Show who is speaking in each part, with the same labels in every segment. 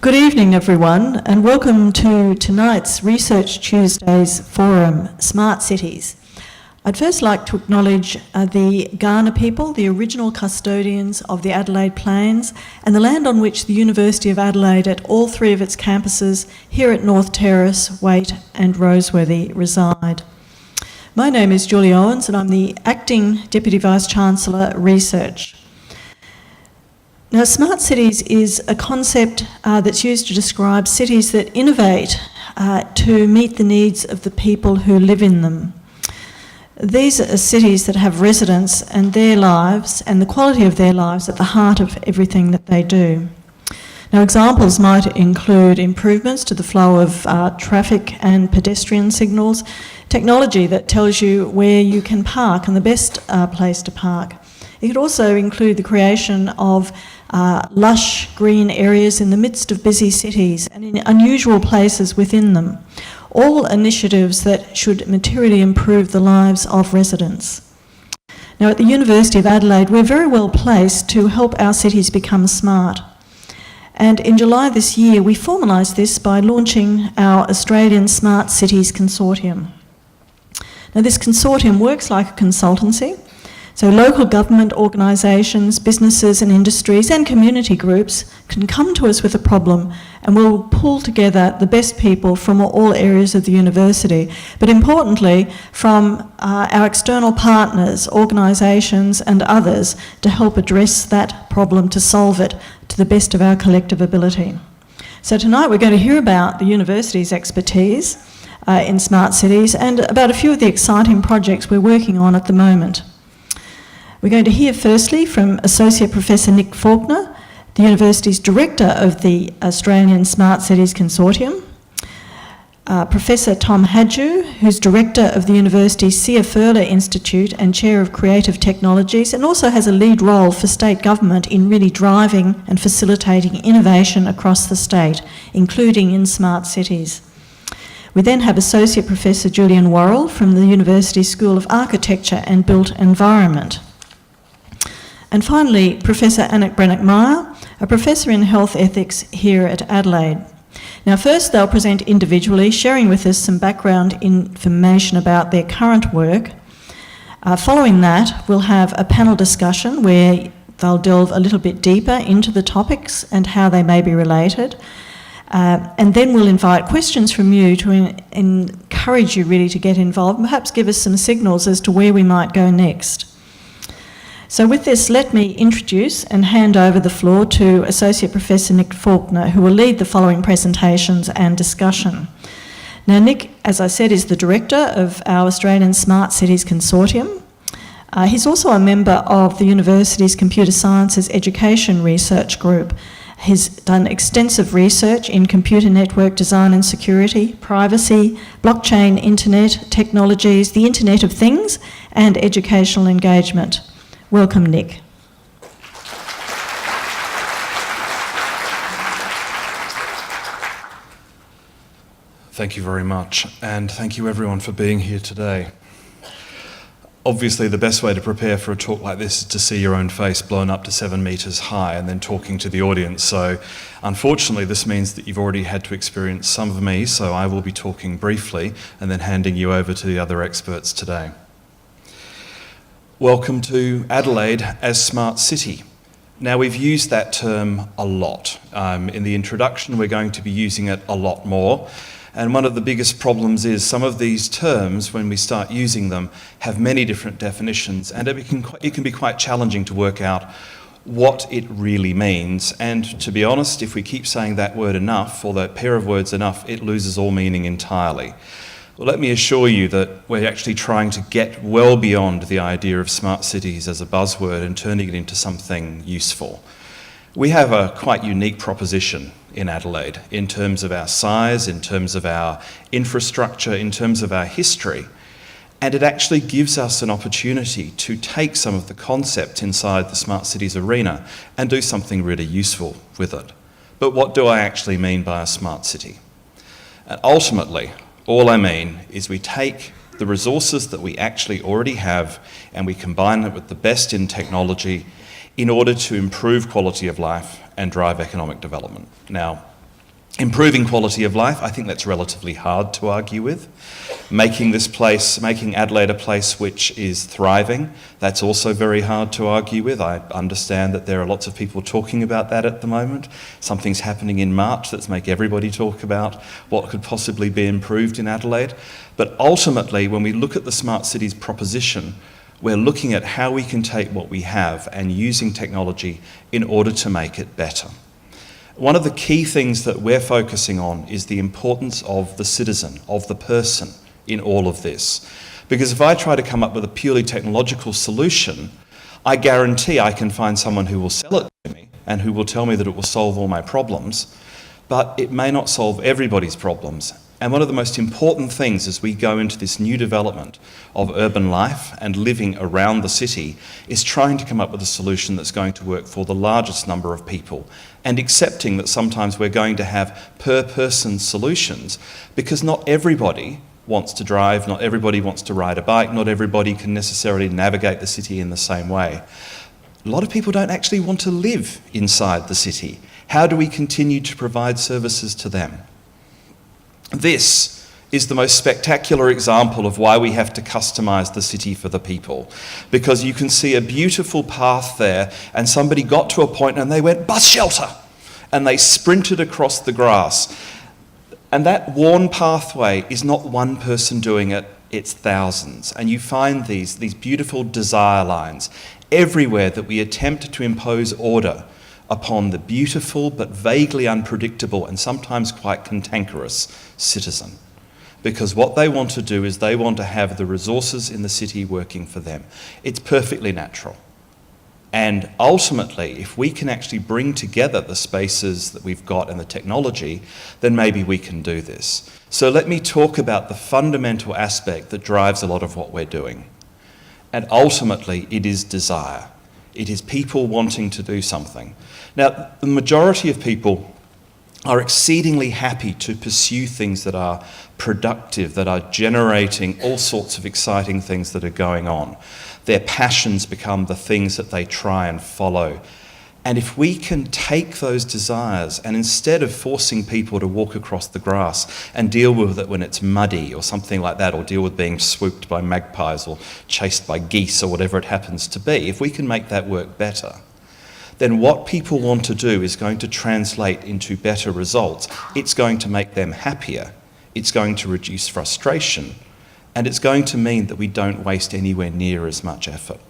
Speaker 1: Good evening, everyone, and welcome to tonight's Research Tuesdays forum, Smart Cities. I'd first like to acknowledge the Garner people, the original custodians of the Adelaide Plains, and the land on which the University of Adelaide at all three of its campuses here at North Terrace, Waite and Roseworthy reside. My name is Julian Owens and I'm the Acting Deputy Vice-Chancellor, Research. Now, smart cities is a concept that's used to describe cities that innovate to meet the needs of the people who live in them. These are cities that have residents and their lives and the quality of their lives at the heart of everything that they do. Now, examples might include improvements to the flow of traffic and pedestrian signals, technology that tells you where you can park and the best place to park. It could also include the creation of lush green areas in the midst of busy cities and in unusual places within them. All initiatives that should materially improve the lives of residents. Now, at the University of Adelaide, we're very well placed to help our cities become smart. And in July this year, we formalised this by launching our Australian Smart Cities Consortium. Now, this consortium works like a consultancy. So local government organisations, businesses and industries and community groups can come to us with a problem and we'll pull together the best people from all areas of the university, but importantly from our external partners, organisations and others to help address that problem, to solve it to the best of our collective ability. So tonight we're going to hear about the university's expertise in smart cities and about a few of the exciting projects we're working on at the moment. We're going to hear firstly from Associate Professor Nick Faulkner, the University's Director of the Australian Smart Cities Consortium, Professor Tom Hajdu, who's Director of the University's Furler Institute and Chair of Creative Technologies, and also has a lead role for state government in really driving and facilitating innovation across the state, including in smart cities. We then have Associate Professor Julian Worrell from the University School of Architecture and Built Environment. And finally, Professor Anak Meyer, a Professor in Health Ethics here at Adelaide. Now first they'll present individually, sharing with us some background information about their current work. Following that, we'll have a panel discussion where they'll delve a little bit deeper into the topics and how they may be related. And then we'll invite questions from you to encourage you really to get involved and perhaps give us some signals as to where we might go next. So with this, let me introduce and hand over the floor to Associate Professor Nick Faulkner, who will lead the following presentations and discussion. Now, Nick, as I said, is the Director of our Australian Smart Cities Consortium. He's also a member of the University's Computer Sciences Education Research Group. He's done extensive research in computer network design and security, privacy, blockchain, internet technologies, the Internet of Things, and educational engagement. Welcome, Nick.
Speaker 2: Thank you very much, and thank you everyone for being here today. Obviously, the best way to prepare for a talk like this is to see your own face blown up to 7 metres high and then talking to the audience. So, unfortunately, this means that you've already had to experience some of me, so I will be talking briefly and then handing you over to the other experts today. Welcome to Adelaide as Smart City. Now, we've used that term a lot. In the introduction, we're going to be using it a lot more. And one of the biggest problems is some of these terms, when we start using them, have many different definitions, and it can be quite challenging to work out what it really means. And to be honest, if we keep saying that word enough, or that pair of words enough, it loses all meaning entirely. Well, let me assure you that we're actually trying to get well beyond the idea of smart cities as a buzzword and turning it into something useful. We have a quite unique proposition in Adelaide in terms of our size, in terms of our infrastructure, in terms of our history. And it actually gives us an opportunity to take some of the concept inside the smart cities arena and do something really useful with it. But what do I actually mean by a smart city? And ultimately, all I mean is we take the resources that we actually already have and we combine it with the best in technology in order to improve quality of life and drive economic development. Now, Improving quality of life, I think that's relatively hard to argue with. Making Adelaide a place which is thriving, that's also very hard to argue with. I understand that there are lots of people talking about that at the moment. Something's happening in March that's make everybody talk about what could possibly be improved in Adelaide. But ultimately, when we look at the Smart Cities proposition, we're looking at how we can take what we have and using technology in order to make it better. One of the key things that we're focusing on is the importance of the citizen, of the person in all of this. Because if I try to come up with a purely technological solution, I guarantee I can find someone who will sell it to me and who will tell me that it will solve all my problems, but it may not solve everybody's problems. And one of the most important things as we go into this new development of urban life and living around the city is trying to come up with a solution that's going to work for the largest number of people, and accepting that sometimes we're going to have per person solutions, because not everybody wants to drive, not everybody wants to ride a bike, not everybody can necessarily navigate the city in the same way. A lot of people don't actually want to live inside the city. How do we continue to provide services to them? This is the most spectacular example of why we have to customise the city for the people. Because you can see a beautiful path there, and somebody got to a point and they went, "Bus shelter!" And they sprinted across the grass. And that worn pathway is not one person doing it, it's thousands. And you find these beautiful desire lines everywhere that we attempt to impose order upon the beautiful but vaguely unpredictable and sometimes quite cantankerous citizen. Because what they want to do is they want to have the resources in the city working for them. It's perfectly natural. And ultimately, if we can actually bring together the spaces that we've got and the technology, then maybe we can do this. So let me talk about the fundamental aspect that drives a lot of what we're doing. And ultimately, it is desire. It is people wanting to do something. Now, the majority of people are exceedingly happy to pursue things that are productive, that are generating all sorts of exciting things that are going on. Their passions become the things that they try and follow. And if we can take those desires and instead of forcing people to walk across the grass and deal with it when it's muddy or something like that, or deal with being swooped by magpies or chased by geese or whatever it happens to be, if we can make that work better, then what people want to do is going to translate into better results. It's going to make them happier, it's going to reduce frustration, and it's going to mean that we don't waste anywhere near as much effort.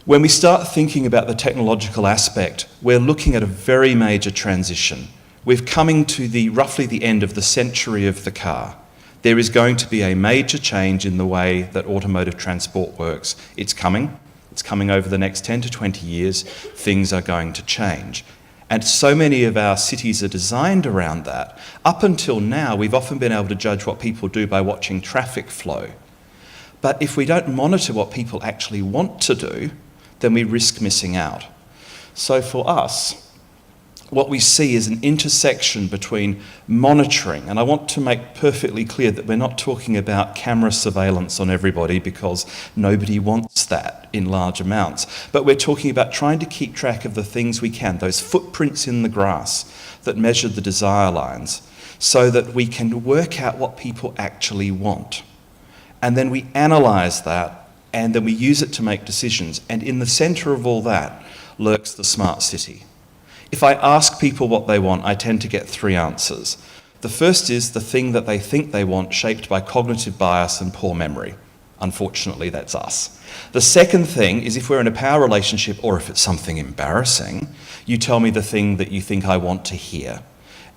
Speaker 2: When we start thinking about the technological aspect, we're looking at a very major transition. We're coming to roughly the end of the century of the car. There is going to be a major change in the way that automotive transport works. It's coming over the next 10 to 20 years. Things are going to change. And so many of our cities are designed around that. Up until now, we've often been able to judge what people do by watching traffic flow. But if we don't monitor what people actually want to do, then we risk missing out. So for us, what we see is an intersection between monitoring, and I want to make perfectly clear that we're not talking about camera surveillance on everybody, because nobody wants that in large amounts, but we're talking about trying to keep track of the things we can, those footprints in the grass that measure the desire lines, so that we can work out what people actually want. And then we analyse that, and then we use it to make decisions. And in the centre of all that lurks the smart city. If I ask people what they want, I tend to get three answers. The first is the thing that they think they want, shaped by cognitive bias and poor memory. Unfortunately, that's us. The second thing is if we're in a power relationship, or if it's something embarrassing, you tell me the thing that you think I want to hear.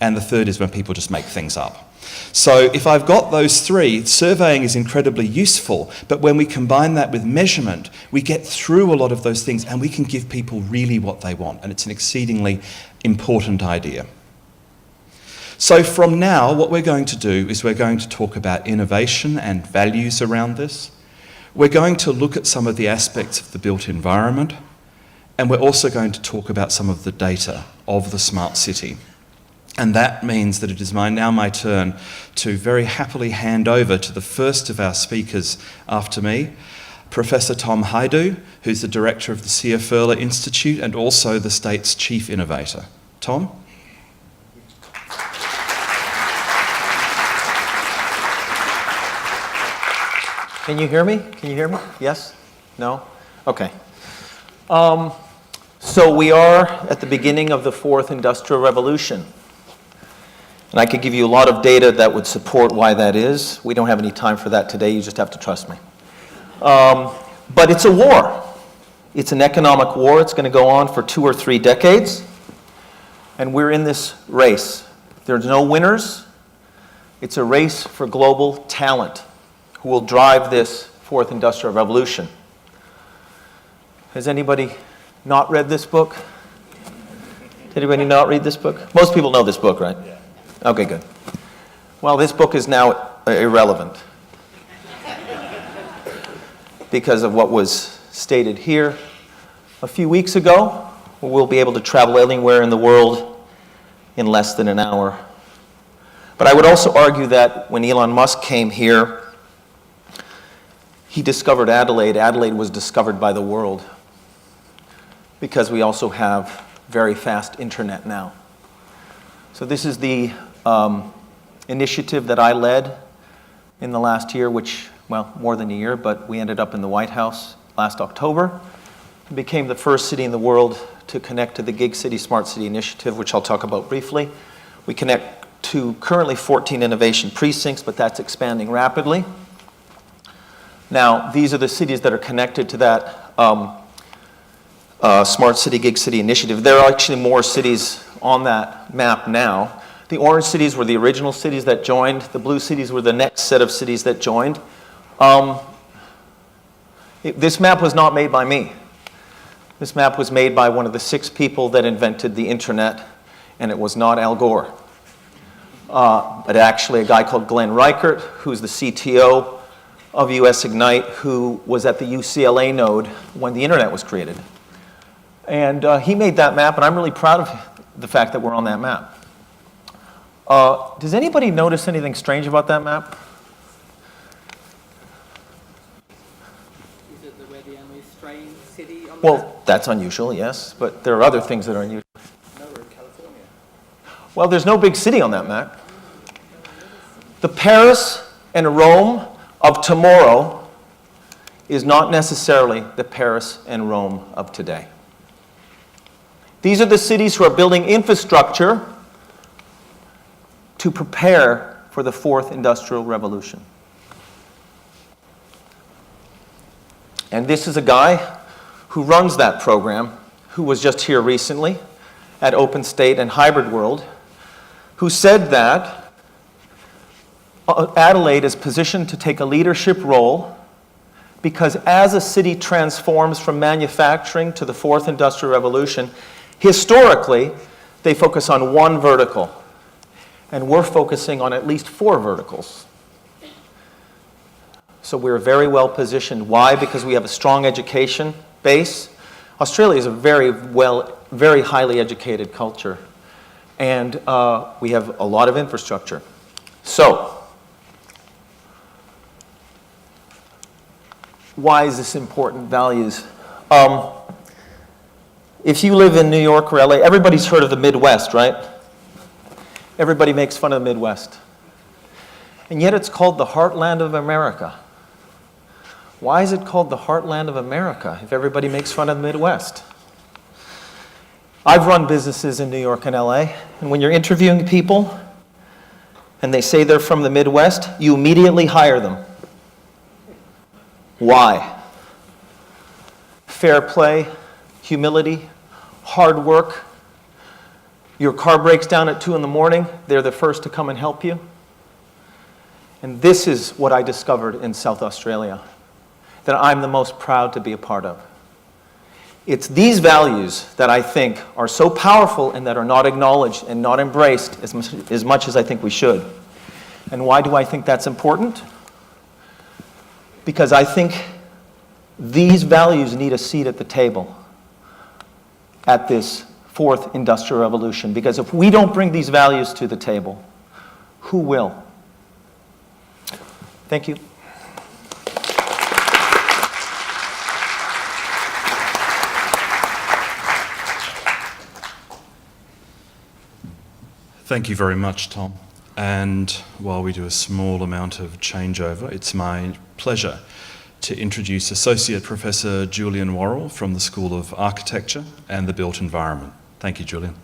Speaker 2: And the third is when people just make things up. So if I've got those three, surveying is incredibly useful, but when we combine that with measurement, we get through a lot of those things and we can give people really what they want, and it's an exceedingly important idea. So from now, what we're going to do is we're going to talk about innovation and values around this. We're going to look at some of the aspects of the built environment, and we're also going to talk about some of the data of the smart city. And that means that it is now my turn to very happily hand over to the first of our speakers after me, Professor Tom Hajdu, who's the director of the Furler Institute and also the state's chief innovator. Tom?
Speaker 3: Can you hear me? Can you hear me? Yes? No? Okay. So we are at the beginning of the fourth industrial revolution. And I could give you a lot of data that would support why that is. We don't have any time for that today. You just have to trust me. But it's a war. It's an economic war. It's going to go on for 2 or 3 decades. And we're in this race. There's no winners. It's a race for global talent who will drive this fourth industrial revolution. Has anybody not read this book? Did anybody not read this book? Most people know this book, right? Yeah. Okay, good. Well, this book is now irrelevant because of what was stated here a few weeks ago. We'll be able to travel anywhere in the world in less than an hour. But I would also argue that when Elon Musk came here, he discovered Adelaide. Adelaide was discovered by the world because we also have very fast internet now. So this is the initiative that I led in the last year, which, well, more than a year, but we ended up in the White House last October. It became the first city in the world to connect to the Gig City Smart City Initiative, which I'll talk about briefly. We connect to currently 14 innovation precincts, but that's expanding rapidly. Now, these are the cities that are connected to that Smart City, Gig City Initiative. There are actually more cities on that map now. The orange cities were the original cities that joined. The blue cities were the next set of cities that joined. This map was not made by me. This map was made by one of the 6 people that invented the internet, and it was not Al Gore. But actually a guy called Glenn Reichert, who's the CTO of US Ignite, who was at the UCLA node when the internet was created. And he made that map, and I'm really proud of the fact that we're on that map. Does anybody notice anything strange about that map?
Speaker 4: Is it where the only Australian city on the
Speaker 3: Well, that's unusual, yes, but there are other things that are unusual.
Speaker 4: Nowhere in California.
Speaker 3: Well, there's no big city on that map. The Paris and Rome of tomorrow is not necessarily the Paris and Rome of today. These are the cities who are building infrastructure to prepare for the fourth industrial revolution. And this is a guy who runs that program, who was just here recently at Open State and Hybrid World, who said that Adelaide is positioned to take a leadership role because as a city transforms from manufacturing to the fourth industrial revolution, historically, they focus on one vertical, and we're focusing on at least 4 verticals. So we're very well positioned. Why? Because we have a strong education base. Australia is a very highly educated culture, and we have a lot of infrastructure. So, why is this important? Values. If you live in New York or LA, everybody's heard of the Midwest, right? Everybody makes fun of the Midwest. And yet it's called the heartland of America. Why is it called the heartland of America if everybody makes fun of the Midwest? I've run businesses in New York and LA, and when you're interviewing people and they say they're from the Midwest, you immediately hire them. Why? Fair play, humility, hard work. Your car breaks down at 2 in the morning, they're the first to come and help you. And this is what I discovered in South Australia, that I'm the most proud to be a part of. It's these values that I think are so powerful and that are not acknowledged and not embraced as much as I think we should. And why do I think that's important? Because I think these values need a seat at the table at this fourth industrial revolution. Because if we don't bring these values to the table, who will? Thank you.
Speaker 2: Thank you very much, Tom. And while we do a small amount of changeover, it's my pleasure to introduce Associate Professor Julian Worrell from the School of Architecture and the Built Environment. Thank you, Julian.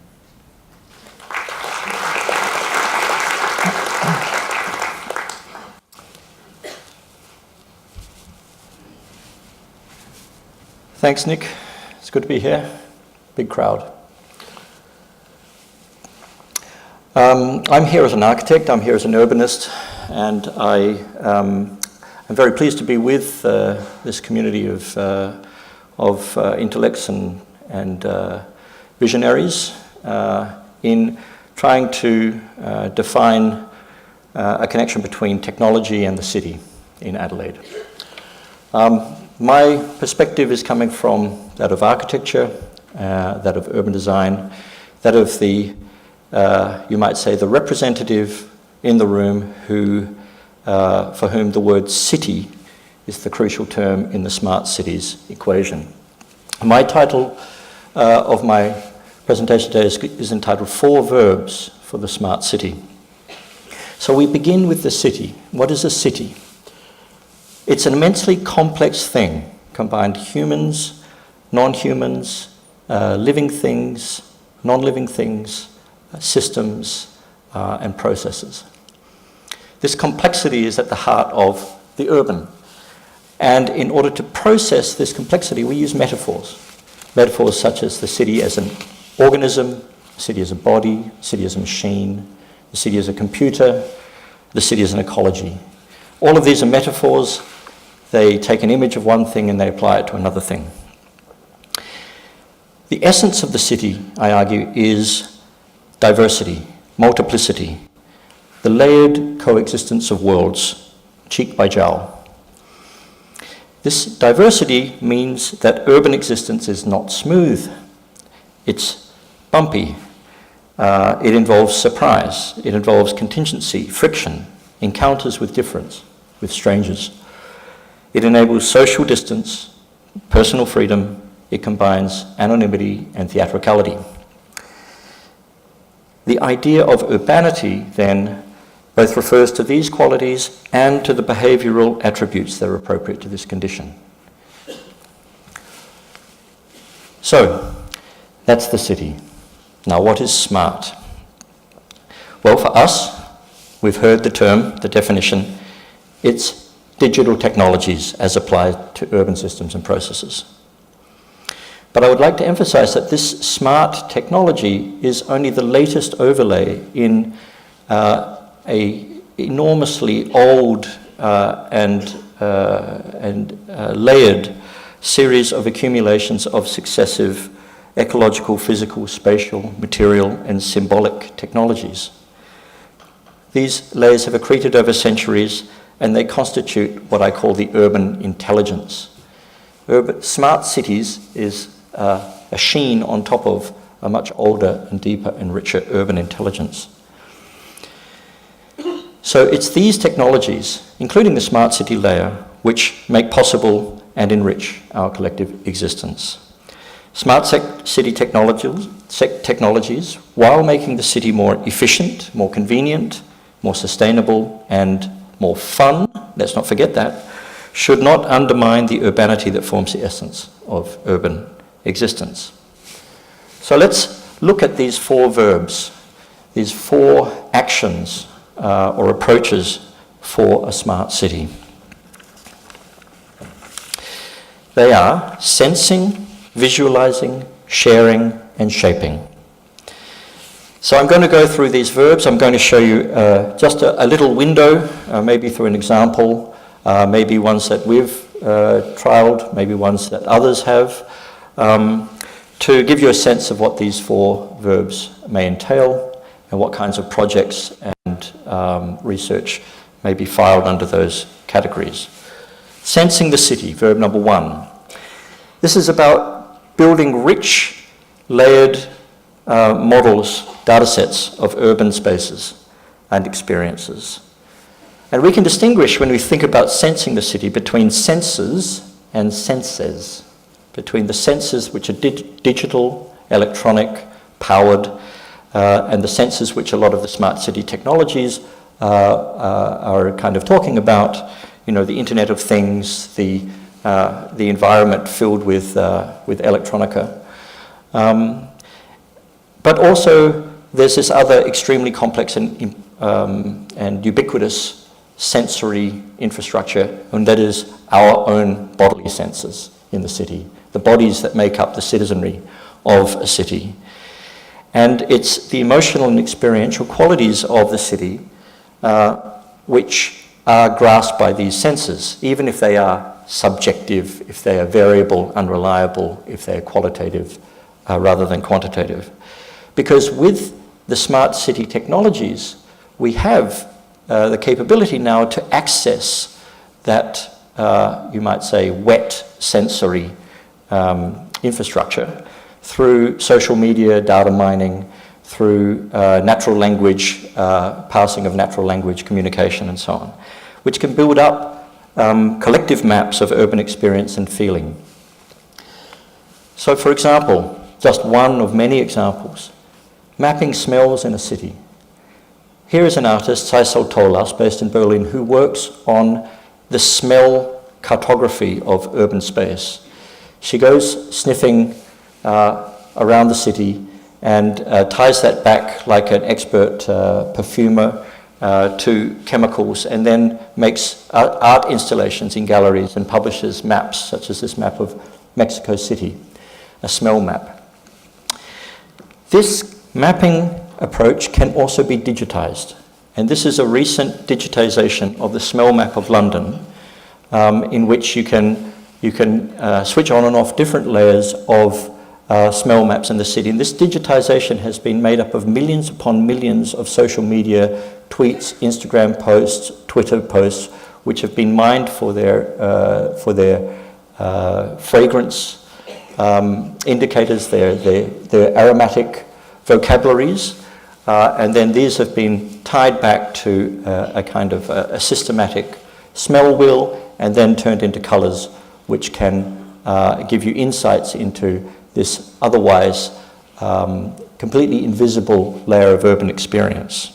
Speaker 5: Thanks, Nick. It's good to be here. Big crowd. I'm here as an architect, I'm here as an urbanist, and I'm very pleased to be with this community of intellects and visionaries in trying to define a connection between technology and the city in Adelaide. My perspective is coming from that of architecture, that of urban design, that of the you might say the representative in the room for whom the word city is the crucial term in the smart cities equation. My title of my presentation today is entitled 4 Verbs for the Smart City. So we begin with the city. What is a city? It's an immensely complex thing, combined humans, non-humans, living things, non-living things, systems, and processes. This complexity is at the heart of the urban. And in order to process this complexity, we use metaphors. Metaphors such as the city as an organism, the city as a body, the city as a machine, the city as a computer, the city as an ecology. All of these are metaphors. They take an image of one thing and they apply it to another thing. The essence of the city, I argue, is diversity, multiplicity, the layered coexistence of worlds, Cheek-by-Jowl. This diversity means that urban existence is not smooth. It's bumpy. It involves surprise. It involves contingency, friction, encounters with difference, with strangers. It enables social distance, personal freedom. It combines anonymity and theatricality. The idea of urbanity, then, both refers to these qualities and to the behavioural attributes that are appropriate to this condition. So, that's the city. Now, what is smart? Well, for us, we've heard the term, the definition, it's digital technologies as applied to urban systems and processes. But I would like to emphasise that this smart technology is only the latest overlay in an enormously old and layered series of accumulations of successive ecological, physical, spatial, material, and symbolic technologies. These layers have accreted over centuries, and they constitute what I call the urban intelligence. Smart cities is a sheen on top of a much older and deeper and richer urban intelligence. So it's these technologies, including the smart city layer, which make possible and enrich our collective existence. Smart city technologies, while making the city more efficient, more convenient, more sustainable, and more fun, let's not forget that, should not undermine the urbanity that forms the essence of urban existence. So let's look at these 4 verbs, these 4 actions or approaches for a smart city. They are sensing, visualizing, sharing, and shaping. So I'm going to go through these verbs. I'm going to show you just a little window, maybe through an example, maybe ones that we've trialled, maybe ones that others have, to give you a sense of what these 4 verbs may entail and what kinds of projects and research may be filed under those categories. Sensing the city, verb number 1. This is about building rich, layered models, data sets of urban spaces and experiences. And we can distinguish when we think about sensing the city between senses and senses, between the senses which are digital, electronic, powered, and the senses which a lot of the smart city technologies are kind of talking about, the Internet of Things, the environment filled with electronica. But also there's this other extremely complex and ubiquitous sensory infrastructure, and that is our own bodily senses in the city, the bodies that make up the citizenry of a city. And it's the emotional and experiential qualities of the city which are grasped by these senses, even if they are subjective, if they are variable, unreliable, if they are qualitative rather than quantitative. Because with the smart city technologies, we have the capability now to access that, you might say, wet sensory infrastructure through social media, data mining, through natural language, passing of natural language communication and so on, which can build up collective maps of urban experience and feeling. So for example, just one of many examples, mapping smells in a city. Here is an artist, Saisal Tolas, based in Berlin, who works on the smell cartography of urban space. She goes sniffing around the city and ties that back like an expert perfumer to chemicals, and then makes art installations in galleries and publishes maps, such as this map of Mexico City, a smell map. This mapping approach can also be digitized, and this is a recent digitization of the smell map of London, in which you can switch on and off different layers of smell maps in the city. And this digitization has been made up of millions upon millions of social media tweets, Instagram posts, Twitter posts, which have been mined for their fragrance indicators, their aromatic vocabularies, and then these have been tied back to a kind of a systematic smell wheel, and then turned into colours, which can give you insights into this otherwise completely invisible layer of urban experience.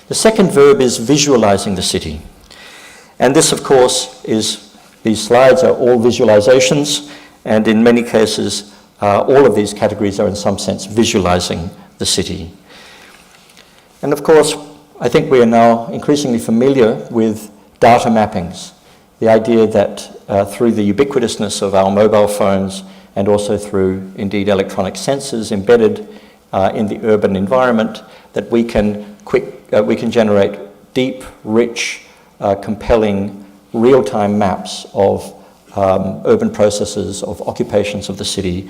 Speaker 5: The second verb is visualizing the city. And this, of course, these slides are all visualizations, and in many cases, all of these categories are in some sense visualizing the city. And of course, I think we are now increasingly familiar with data mappings, the idea that through the ubiquitousness of our mobile phones, and also through, indeed, electronic sensors embedded in the urban environment, that we can generate deep, rich, compelling, real-time maps of urban processes, of occupations of the city,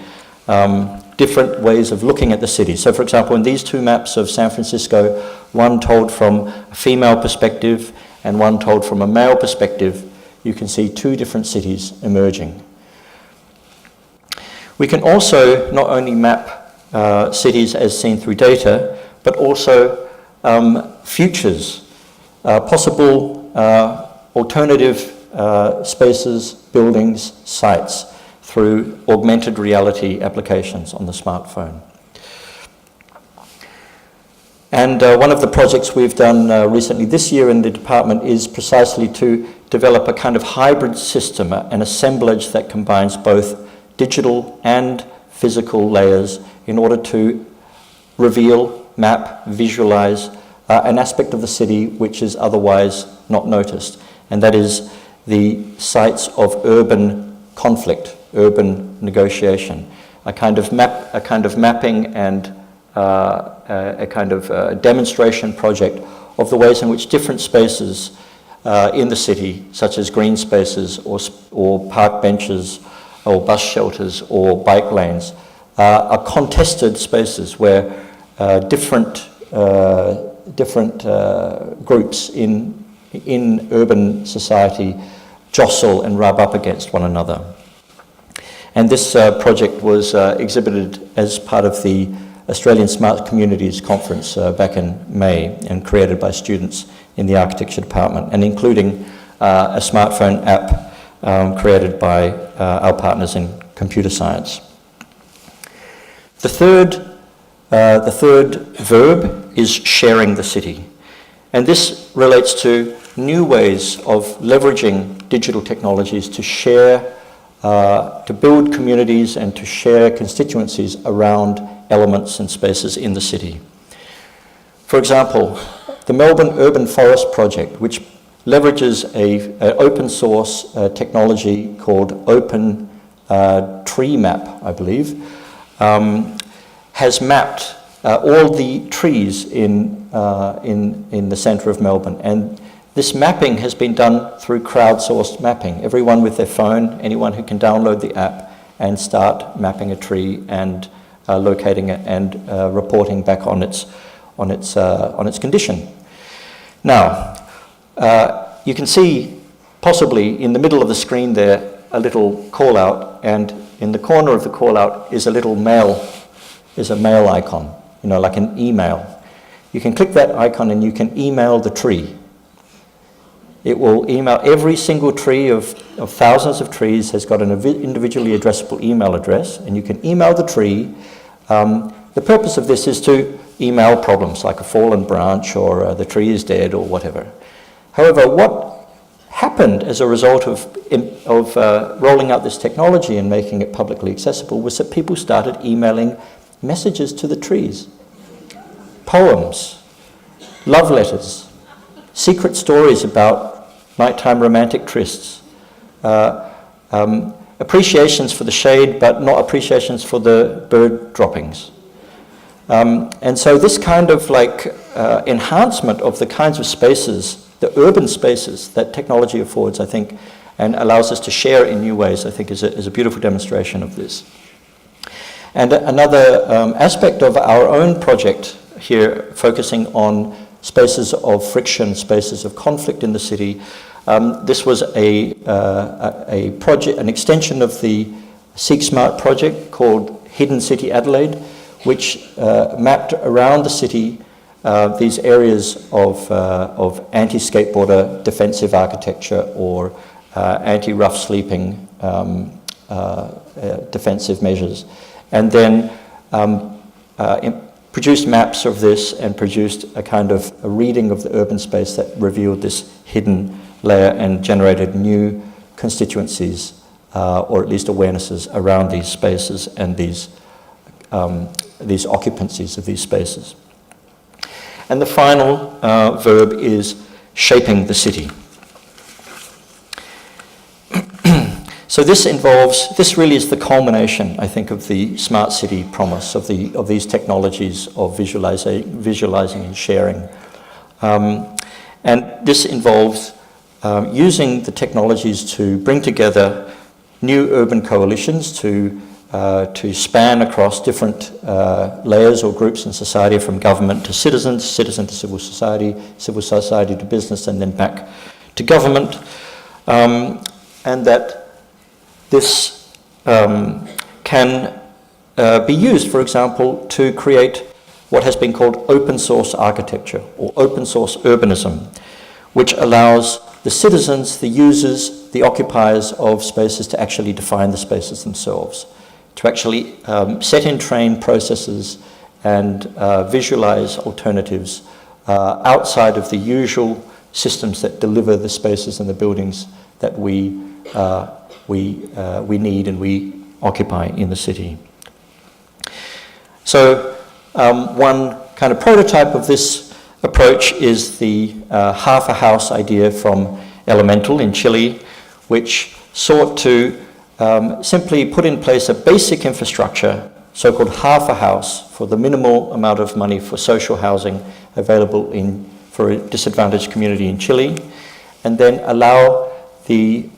Speaker 5: different ways of looking at the city. So, for example, in these two maps of San Francisco, one told from a female perspective and one told from a male perspective, you can see two different cities emerging. We can also not only map cities as seen through data, but also futures, possible alternative spaces, buildings, sites through augmented reality applications on the smartphone. And one of the projects we've done recently this year in the department is precisely to develop a kind of hybrid system, an assemblage that combines both digital and physical layers in order to reveal, map, visualize an aspect of the city which is otherwise not noticed, and that is the sites of urban conflict, urban negotiation, a kind of mapping and a kind of demonstration project of the ways in which different spaces in the city, such as green spaces or park benches or bus shelters or bike lanes, are contested spaces where different groups in urban society jostle and rub up against one another. And this project was exhibited as part of the Australian Smart Communities Conference back in May, and created by students in the architecture department, and including a smartphone app created by our partners in computer science. The third The third verb is sharing the city. And this relates to new ways of leveraging digital technologies to share, to build communities and to share constituencies around elements and spaces in the city. For example, the Melbourne Urban Forest Project, which leverages an open source technology called Open Tree Map, I believe, has mapped all the trees in the centre of Melbourne. And this mapping has been done through crowdsourced mapping. Everyone with their phone, anyone who can download the app and start mapping a tree and locating it and reporting back on its condition. Now, you can see possibly in the middle of the screen there a little call out, and in the corner of the call out is a mail icon, like an email. You can click that icon and you can email the tree. It will email every single tree of thousands of trees has got an individually addressable email address, and you can email the tree. The purpose of this is to email problems like a fallen branch or the tree is dead or whatever. However, what happened as a result of rolling out this technology and making it publicly accessible was that people started emailing messages to the trees, poems, love letters, secret stories about nighttime romantic trysts, appreciations for the shade but not appreciations for the bird droppings. And so this kind of enhancement of the kinds of spaces, the urban spaces that technology affords, I think, and allows us to share in new ways, I think is a beautiful demonstration of this. And another aspect of our own project here, focusing on spaces of friction, spaces of conflict in the city, this was a project, an extension of the Seek Smart project called Hidden City Adelaide, which mapped around the city these areas of anti-skateboarder defensive architecture or anti-rough sleeping defensive measures, and then produced maps of this and produced a kind of a reading of the urban space that revealed this hidden layer and generated new constituencies or at least awarenesses around these spaces and these occupancies of these spaces. And the final verb is shaping the city. So this really is the culmination, I think, of the smart city promise, of these technologies of visualizing and sharing. And this involves using the technologies to bring together new urban coalitions to span across different layers or groups in society, from government to citizen to civil society to business, and then back to government. And that this can be used, for example, to create what has been called open source architecture or open source urbanism, which allows the citizens, the users, the occupiers of spaces to actually define the spaces themselves, to actually set in train processes and visualize alternatives outside of the usual systems that deliver the spaces and the buildings that we need and we occupy in the city. So one kind of prototype of this approach is the half a house idea from Elemental in Chile, which sought to simply put in place a basic infrastructure, so-called half a house, for the minimal amount of money for social housing available for a disadvantaged community in Chile, and then allow the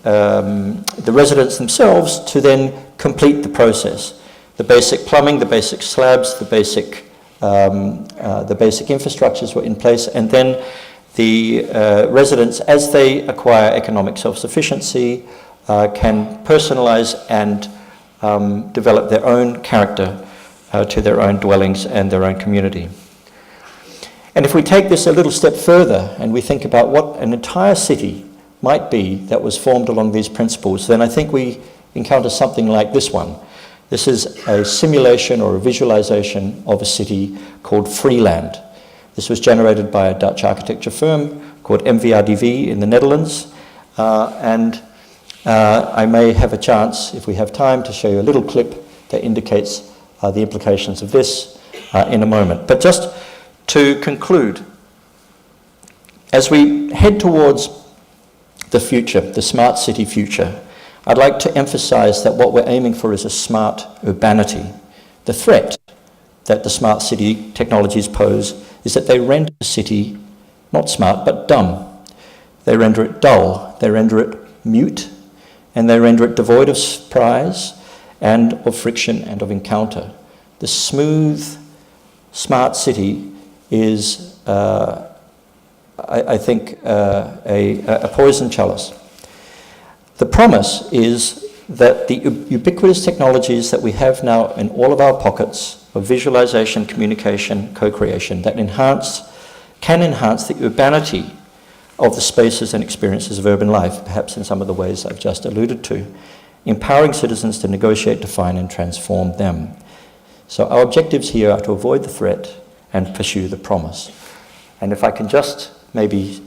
Speaker 5: residents themselves to then complete the process. The basic plumbing, the basic slabs, the basic infrastructures were in place, and then the residents, as they acquire economic self-sufficiency, can personalize and develop their own character to their own dwellings and their own community. And if we take this a little step further and we think about what an entire city might be that was formed along these principles, then I think we encounter something like this one. This is a simulation or a visualization of a city called Freeland. This was generated by a Dutch architecture firm called MVRDV in the Netherlands. I may have a chance, if we have time, to show you a little clip that indicates the implications of this in a moment. But just to conclude, as we head towards the future, the smart city future, I'd like to emphasize that what we're aiming for is a smart urbanity. The threat that the smart city technologies pose is that they render the city not smart, but dumb. They render it dull, they render it mute, and they render it devoid of surprise and of friction and of encounter. The smooth, smart city is, I think, a poison chalice. The promise is that the ubiquitous technologies that we have now in all of our pockets of visualization, communication, co-creation that can enhance the urbanity of the spaces and experiences of urban life, perhaps in some of the ways I've just alluded to, empowering citizens to negotiate, define, and transform them. So our objectives here are to avoid the threat and pursue the promise. And if I can just maybe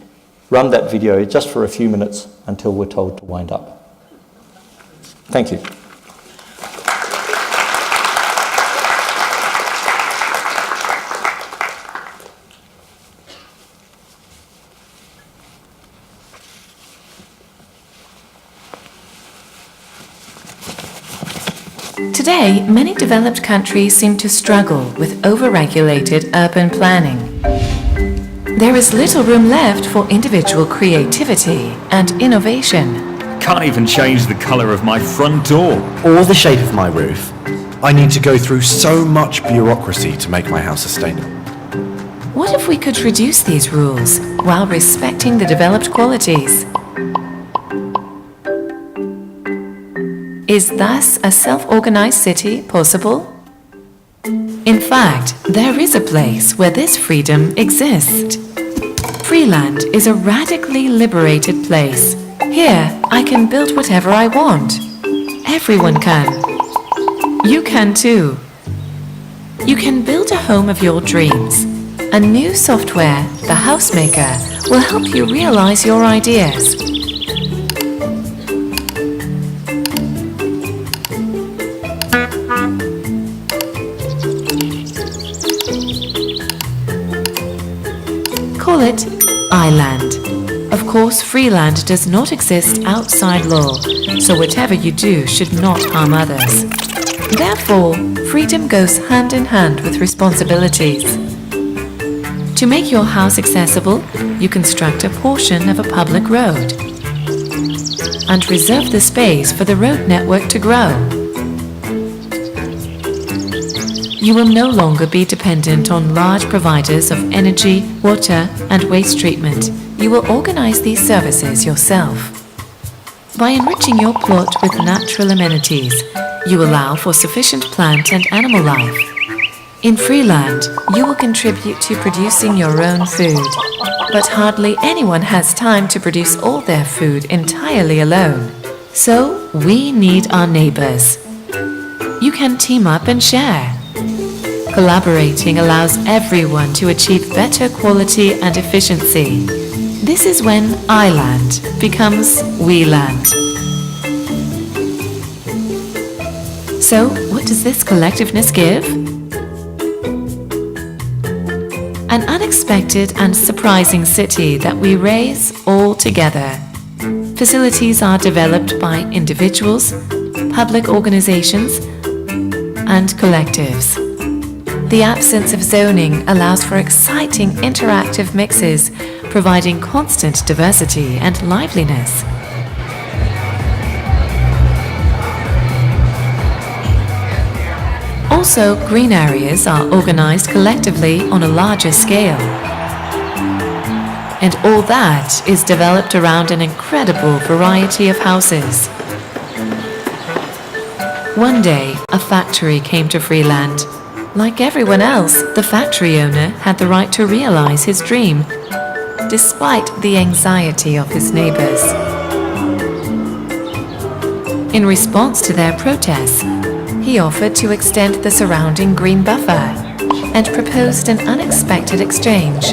Speaker 5: run that video just for a few minutes until we're told to wind up. Thank you.
Speaker 6: Today, many developed countries seem to struggle with over-regulated urban planning. There is little room left for individual creativity and innovation.
Speaker 7: Can't even change the colour of my front door.
Speaker 8: Or the shape of my roof. I need to go through so much bureaucracy to make my house sustainable.
Speaker 6: What if we could reduce these rules while respecting the developed qualities? Is thus a self-organized city possible? In fact, there is a place where this freedom exists. Freeland is a radically liberated place. Here, I can build whatever I want. Everyone can. You can too. You can build a home of your dreams. A new software, the Housemaker, will help you realize your ideas. Call it Island. Of course, Freeland does not exist outside law, so whatever you do should not harm others. Therefore, freedom goes hand in hand with responsibilities. To make your house accessible, you construct a portion of a public road and reserve the space for the road network to grow. You will no longer be dependent on large providers of energy, water, and waste treatment. You will organize these services yourself. By enriching your plot with natural amenities, you allow for sufficient plant and animal life. In Freeland, you will contribute to producing your own food, but hardly anyone has time to produce all their food entirely alone. So, we need our neighbors. You can team up and share. Collaborating allows everyone to achieve better quality and efficiency. This is when I-land becomes we-land. So, what does this collectiveness give? An unexpected and surprising city that we raise all together. Facilities are developed by individuals, public organizations, and collectives. The absence of zoning allows for exciting interactive mixes, providing constant diversity and liveliness. Also, green areas are organized collectively on a larger scale. And all that is developed around an incredible variety of houses. One day, a factory came to Freeland. Like everyone else, the factory owner had the right to realize his dream, despite the anxiety of his neighbors. In response to their protests, he He offered to extend the surrounding green buffer and proposed an unexpected exchange.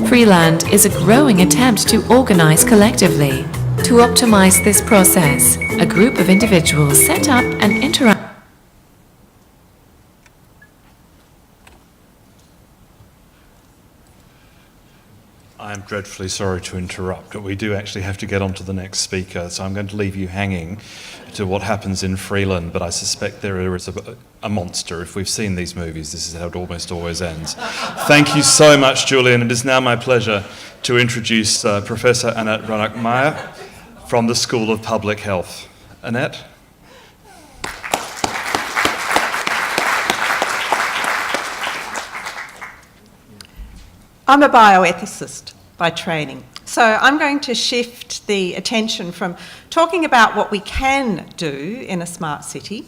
Speaker 6: Freeland is a growing attempt to organise collectively. To optimise this process, a group of individuals set up an interactive.
Speaker 2: I'm dreadfully sorry to interrupt, but we do actually have to get on to the next speaker, so I'm going to leave you hanging to what happens in Freeland, but I suspect there is a monster. If we've seen these movies, this is how it almost always ends. Thank you so much, Julian. It is now my pleasure to introduce Professor Anak Meyer from the School of Public Health. Annette?
Speaker 4: I'm a bioethicist by training, so I'm going to shift the attention from talking about what we can do in a smart city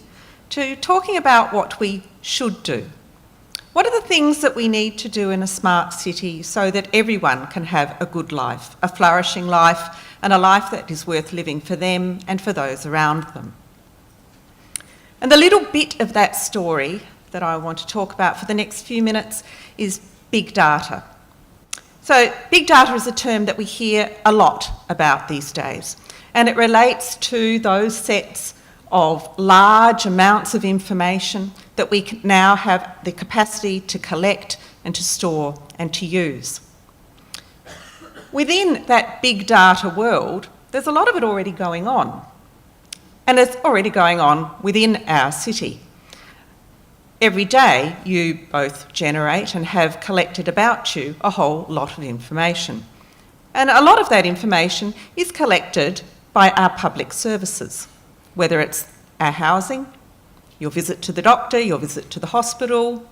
Speaker 4: to talking about what we should do. What are the things that we need to do in a smart city so that everyone can have a good life, a flourishing life, and a life that is worth living for them and for those around them? And the little bit of that story that I want to talk about for the next few minutes is big data. So big data is a term that we hear a lot about these days, and it relates to those sets of large amounts of information that we can now have the capacity to collect and to store and to use. Within that big data world, there's a lot of it already going on, and it's already going on within our city. Every day you both generate and have collected about you a whole lot of information. And a lot of that information is collected by our public services, whether it's our housing, your visit to the doctor, your visit to the hospital,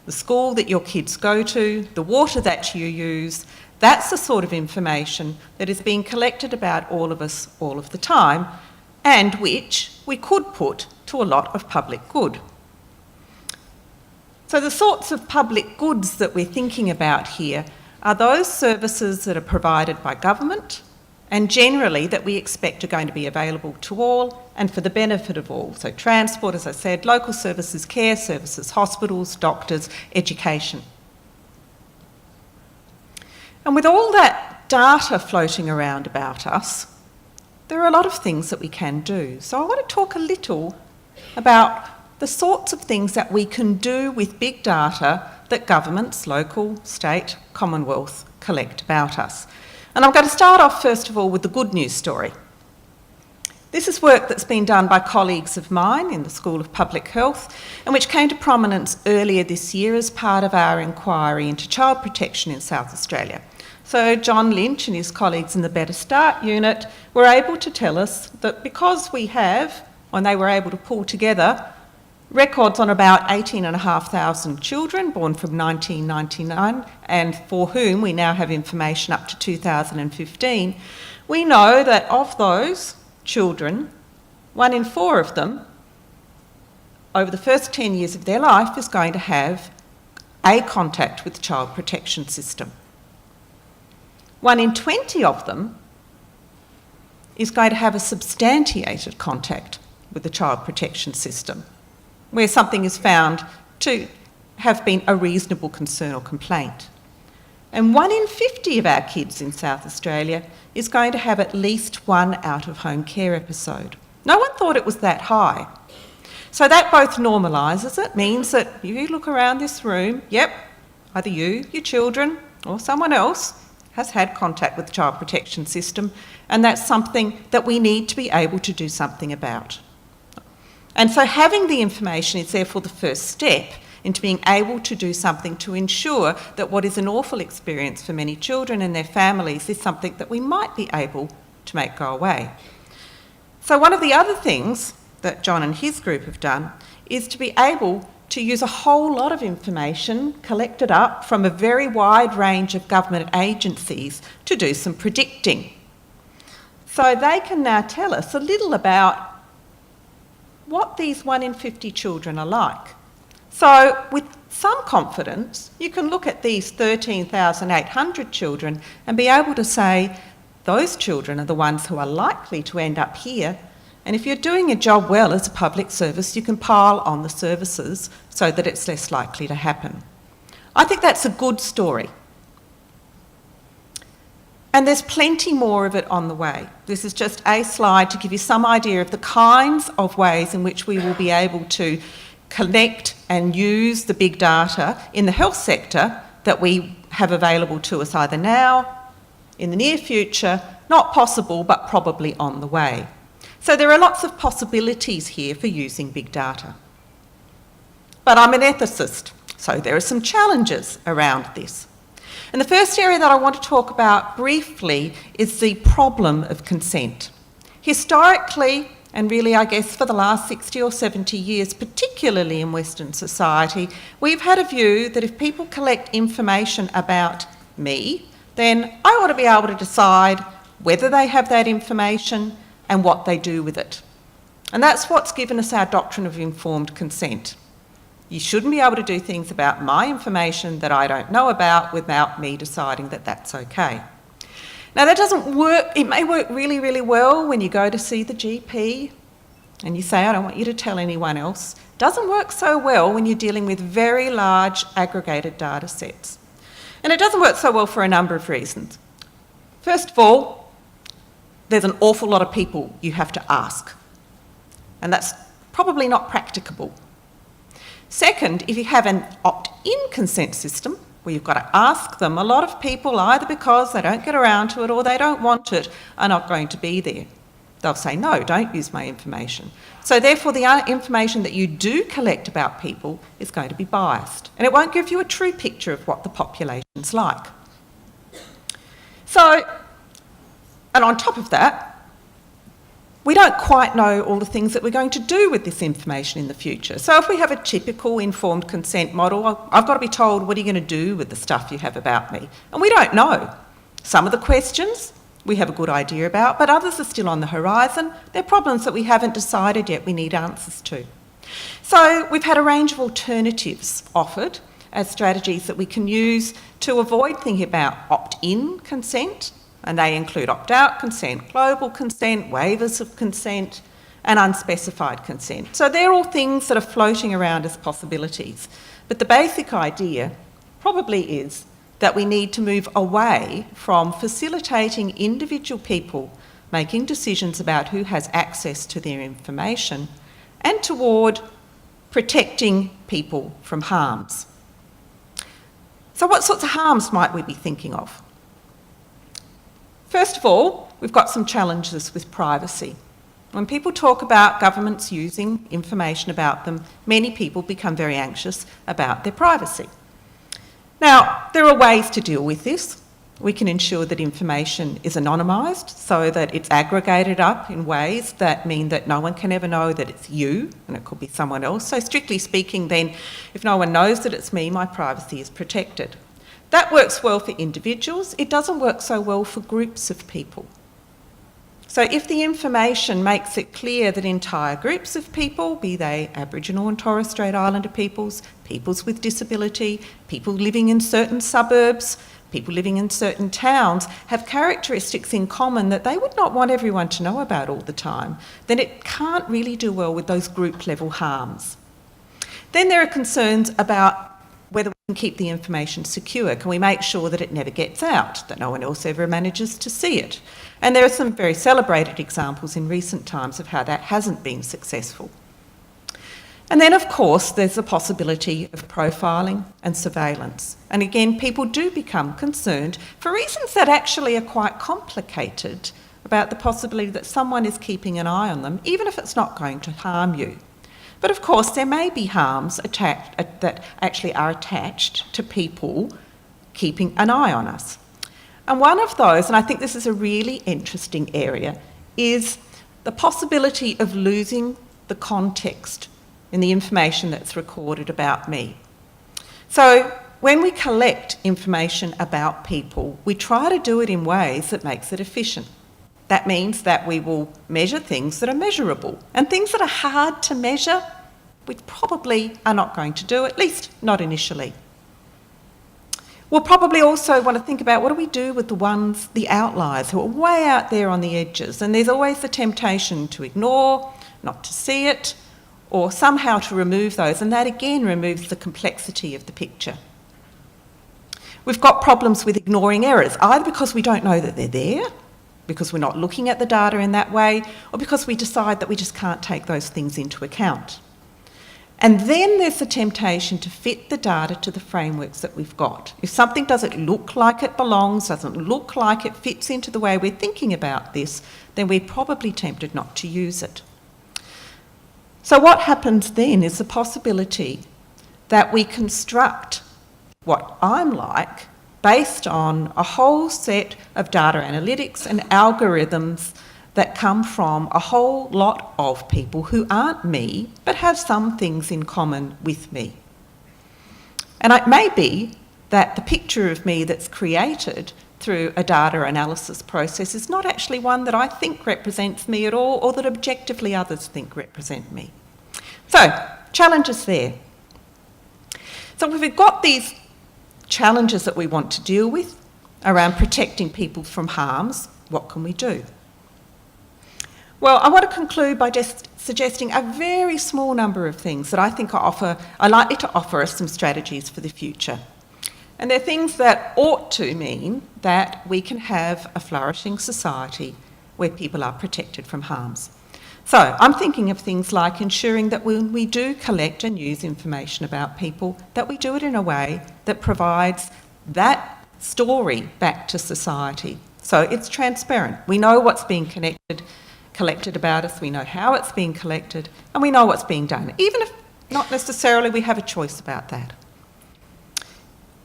Speaker 4: the school that your kids go to, the water that you use. That's the sort of information that is being collected about all of us all of the time, and which we could put to a lot of public good. So the sorts of public goods that we're thinking about here are those services that are provided by government and generally that we expect are going to be available to all and for the benefit of all. So transport, as I said, local services, care services, hospitals, doctors, education. And with all that data floating around about us, there are a lot of things that we can do. So I want to talk a little about the sorts of things that we can do with big data that governments, local, state, Commonwealth, collect about us. And I'm going to start off first of all with the good news story. This is work that's been done by colleagues of mine in the School of Public Health and which came to prominence earlier this year as part of our inquiry into child protection in South Australia. So John Lynch and his colleagues in the Better Start unit were able to tell us that because we have, when they were able to pull together records on about 18,500 children born from 1999 and for whom we now have information up to 2015, we know that of those children, 1 in 4 of them over the first 10 years of their life is going to have a contact with the child protection system. 1 in 20 of them is going to have a substantiated contact with the child protection system, where something is found to have been a reasonable concern or complaint. And 1 in 50 of our kids in South Australia is going to have at least one out-of-home care episode. No one thought it was that high. So that both normalises it, means that if you look around this room, yep, either you, your children, or someone else has had contact with the child protection system, and that's something that we need to be able to do something about. And so having the information is therefore the first step into being able to do something to ensure that what is an awful experience for many children and their families is something that we might be able to make go away. So one of the other things that John and his group have done is to be able to use a whole lot of information collected up from a very wide range of government agencies to do some predicting. So they can now tell us a little about what these 1 in 50 children are like. So with some confidence, you can look at these 13,800 children and be able to say those children are the ones who are likely to end up here, And if you're doing your job well as a public service, you can pile on the services so that it's less likely to happen. I think that's a good story. And there's plenty more of it on the way. This is just a slide to give you some idea of the kinds of ways in which we will be able to collect and use the big data in the health sector that we have available to us either now, in the near future, not possible, but probably on the way. So there are lots of possibilities here for using big data. But I'm an ethicist, so there are some challenges around this. And the first area that I want to talk about briefly is the problem of consent. Historically, and really I guess for the last 60 or 70 years, particularly in Western society, we've had a view that if people collect information about me, then I ought to be able to decide whether they have that information and what they do with it. And that's what's given us our doctrine of informed consent. You shouldn't be able to do things about my information that I don't know about without me deciding that that's okay. Now that doesn't work, it may work really, really well when you go to see the GP and you say, I don't want you to tell anyone else. It doesn't work so well when you're dealing with very large aggregated data sets. And it doesn't work so well for a number of reasons. First of all, there's an awful lot of people you have to ask, and that's probably not practicable. Second, if you have an opt-in consent system, where you've got to ask them, a lot of people, either because they don't get around to it or they don't want it, are not going to be there. They'll say, no, don't use my information. So therefore, the information that you do collect about people is going to be biased, and it won't give you a true picture of what the population's like. So, and on top of that, we don't quite know all the things that we're going to do with this information in the future. So if we have a typical informed consent model, I've got to be told, what are you going to do with the stuff you have about me? And we don't know. Some of the questions we have a good idea about, but others are still on the horizon. They're problems that we haven't decided yet we need answers to. So we've had a range of alternatives offered as strategies that we can use to avoid thinking about opt-in consent, and they include opt-out consent, global consent, waivers of consent, and unspecified consent. So they're all things that are floating around as possibilities. But the basic idea probably is that we need to move away from facilitating individual people making decisions about who has access to their information and toward protecting people from harms. So what sorts of harms might we be thinking of? First of all, we've got some challenges with privacy. When people talk about governments using information about them, many people become very anxious about their privacy. Now, there are ways to deal with this. We can ensure that information is anonymised so that it's aggregated up in ways that mean that no one can ever know that it's you, and it could be someone else. So strictly speaking then, if no one knows that it's me, my privacy is protected. That works well for individuals. It doesn't work so well for groups of people. So if the information makes it clear that entire groups of people, be they Aboriginal and Torres Strait Islander peoples, peoples with disability, people living in certain suburbs, people living in certain towns, have characteristics in common that they would not want everyone to know about all the time, then it can't really do well with those group level harms. Then there are concerns about whether we can keep the information secure. Can we make sure that it never gets out, that no one else ever manages to see it? And there are some very celebrated examples in recent times of how that hasn't been successful. And then, of course, there's the possibility of profiling and surveillance. And again, people do become concerned for reasons that actually are quite complicated about the possibility that someone is keeping an eye on them, even if it's not going to harm you. But of course, there may be harms that actually are attached to people keeping an eye on us. And one of those, and I think this is a really interesting area, is the possibility of losing the context in the information that's recorded about me. So when we collect information about people, we try to do it in ways that makes it efficient. That means that we will measure things that are measurable, and things that are hard to measure, we probably are not going to do, at least not initially. We'll probably also want to think about what do we do with the outliers who are way out there on the edges, and there's always the temptation to ignore, not to see it, or somehow to remove those, and that again removes the complexity of the picture. We've got problems with ignoring errors, either because we don't know that they're there, because we're not looking at the data in that way, or because we decide that we just can't take those things into account. And then there's the temptation to fit the data to the frameworks that we've got. If something doesn't look like it belongs, doesn't look like it fits into the way we're thinking about this, then we're probably tempted not to use it. So what happens then is the possibility that we construct what I'm like based on a whole set of data analytics and algorithms that come from a whole lot of people who aren't me, but have some things in common with me. And it may be that the picture of me that's created through a data analysis process is not actually one that I think represents me at all, or that objectively others think represent me. So, challenges there. So if we've got these challenges that we want to deal with around protecting people from harms, what can we do? Well, I want to conclude by just suggesting a very small number of things that I think are likely to offer us some strategies for the future. And they're things that ought to mean that we can have a flourishing society where people are protected from harms. So I'm thinking of things like ensuring that when we do collect and use information about people, that we do it in a way that provides that story back to society. So it's transparent. We know what's being collected about us, we know how it's being collected, and we know what's being done, even if not necessarily we have a choice about that.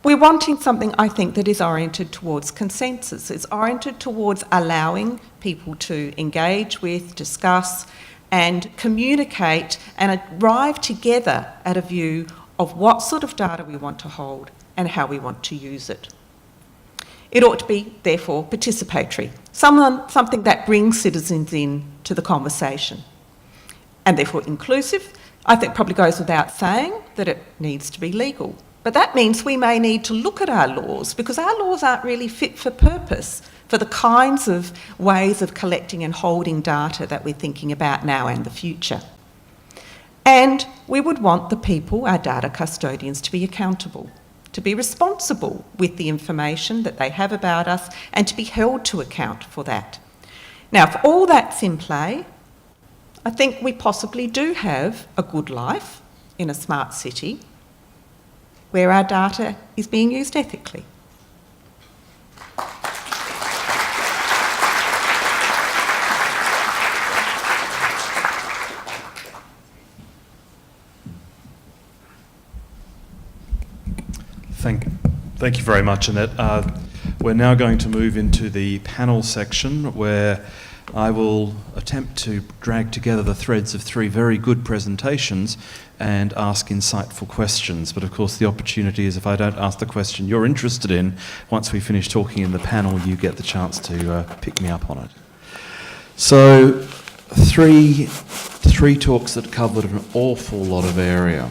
Speaker 4: We're wanting something, I think, that is oriented towards consensus. It's oriented towards allowing people to engage with, discuss, and communicate and arrive together at a view of what sort of data we want to hold and how we want to use it. It ought to be, therefore, participatory, something that brings citizens in to the conversation. And therefore inclusive. I think probably goes without saying that it needs to be legal. But that means we may need to look at our laws, because our laws aren't really fit for purpose for the kinds of ways of collecting and holding data that we're thinking about now and the future. And we would want the people, our data custodians, to be accountable, to be responsible with the information that they have about us, and to be held to account for that. Now, if all that's in play, I think we possibly do have a good life in a smart city where our data is being used ethically.
Speaker 2: Thank you very much, Annette. We're now going to move into the panel section, where I will attempt to drag together the threads of three very good presentations and ask insightful questions. But of course the opportunity is, if I don't ask the question you're interested in, once we finish talking in the panel, you get the chance to pick me up on it. So three talks that covered an awful lot of area.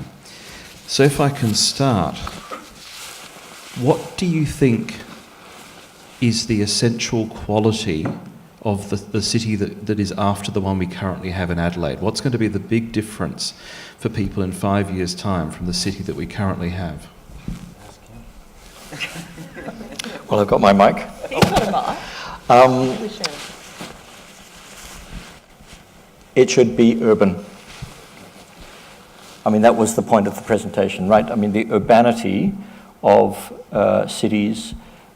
Speaker 2: So if I can start, what do you think is the essential quality of the city that is after the one we currently have in Adelaide? What's going to be the big difference for people in 5 years' time from the city that we currently have?
Speaker 5: Well, I've got my mic.
Speaker 4: He's got a mic.
Speaker 5: It should be urban. I mean, that was the point of the presentation, right? I mean, the urbanity of cities,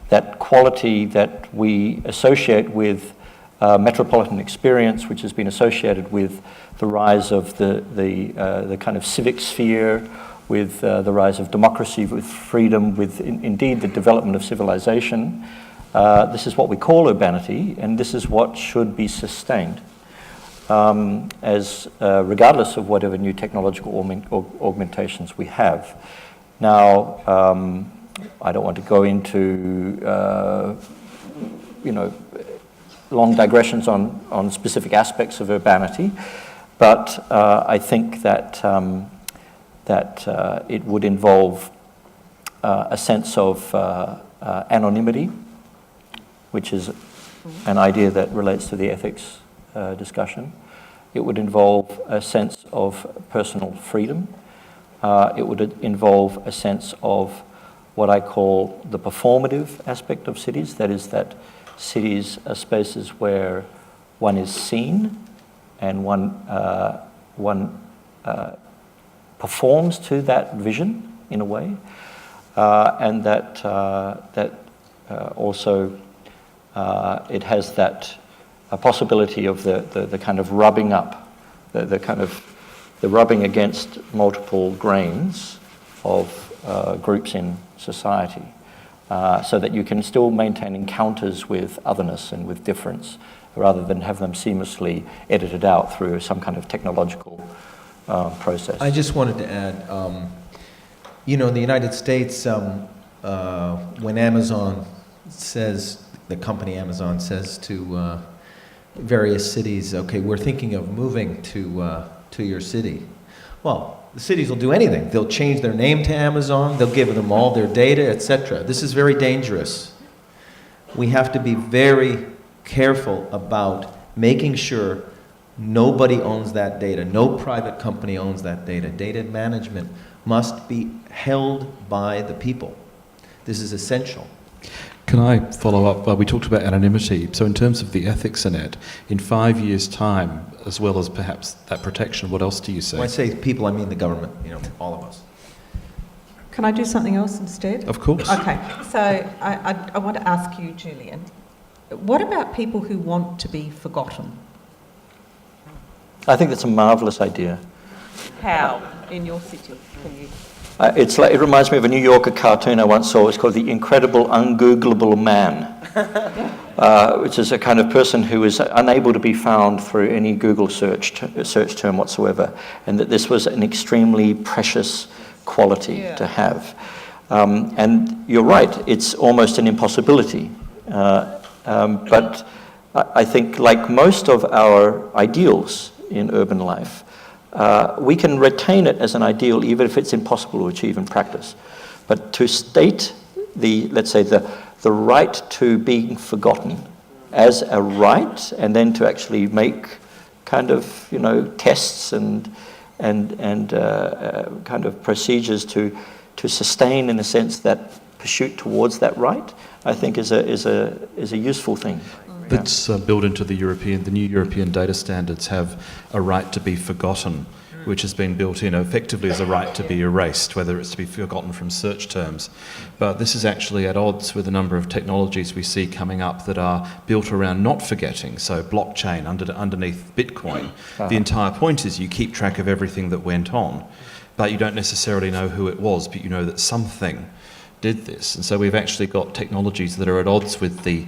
Speaker 5: that quality that we associate with metropolitan experience, which has been associated with the rise of the kind of civic sphere, with the rise of democracy, with freedom, with indeed the development of civilization. This is what we call urbanity, and this is what should be sustained, regardless of whatever new technological augmentations we have. Now, I don't want to go into long digressions on specific aspects of urbanity, but I think that it would involve a sense of anonymity, which is an idea that relates to the ethics discussion. It would involve a sense of personal freedom. It would involve a sense of what I call the performative aspect of cities. That is, that cities are spaces where one is seen and one performs to that vision in a way, and that also it has that possibility of the kind of rubbing up, the rubbing against multiple grains of groups in society, so that you can still maintain encounters with otherness and with difference, rather than have them seamlessly edited out through some kind of technological process.
Speaker 9: I just wanted to add, in the United States, when Amazon says, the company Amazon says to various cities, okay, we're thinking of moving to your city. Well, the cities will do anything. They'll change their name to Amazon, they'll give them all their data, etc. This is very dangerous. We have to be very careful about making sure nobody owns that data. No private company owns that data. Data management must be held by the people. This is essential.
Speaker 10: Can I follow up? We talked about anonymity. So in terms of the ethics in it, in 5 years' time, as well as perhaps that protection, what else do you say?
Speaker 9: When I say people, I mean the government, all of us.
Speaker 4: Can I do something else instead?
Speaker 10: Of course.
Speaker 4: Okay, so I want to ask you, Julian, what about people who want to be forgotten?
Speaker 5: I think that's a marvelous idea.
Speaker 4: How in your city can you?
Speaker 5: It reminds me of a New Yorker cartoon I once saw. It's called The Incredible Ungoogleable Man, which is a kind of person who is unable to be found through any Google search term whatsoever, and that this was an extremely precious quality to have. And you're right, it's almost an impossibility. But I think, like most of our ideals in urban life, we can retain it as an ideal even if it's impossible to achieve in practice. But to state let's say the right to being forgotten as a right, and then to actually make kind of tests and kind of procedures to sustain, in a sense, that pursuit towards that right, I think is a useful thing.
Speaker 10: That's built into the new European data standards have a right to be forgotten, which has been built in effectively as a right to be erased, whether it's to be forgotten from search terms. But this is actually at odds with a number of technologies we see coming up that are built around not forgetting. So blockchain underneath Bitcoin. The entire point is you keep track of everything that went on, but you don't necessarily know who it was, but you know that something did this. And so we've actually got technologies that are at odds with the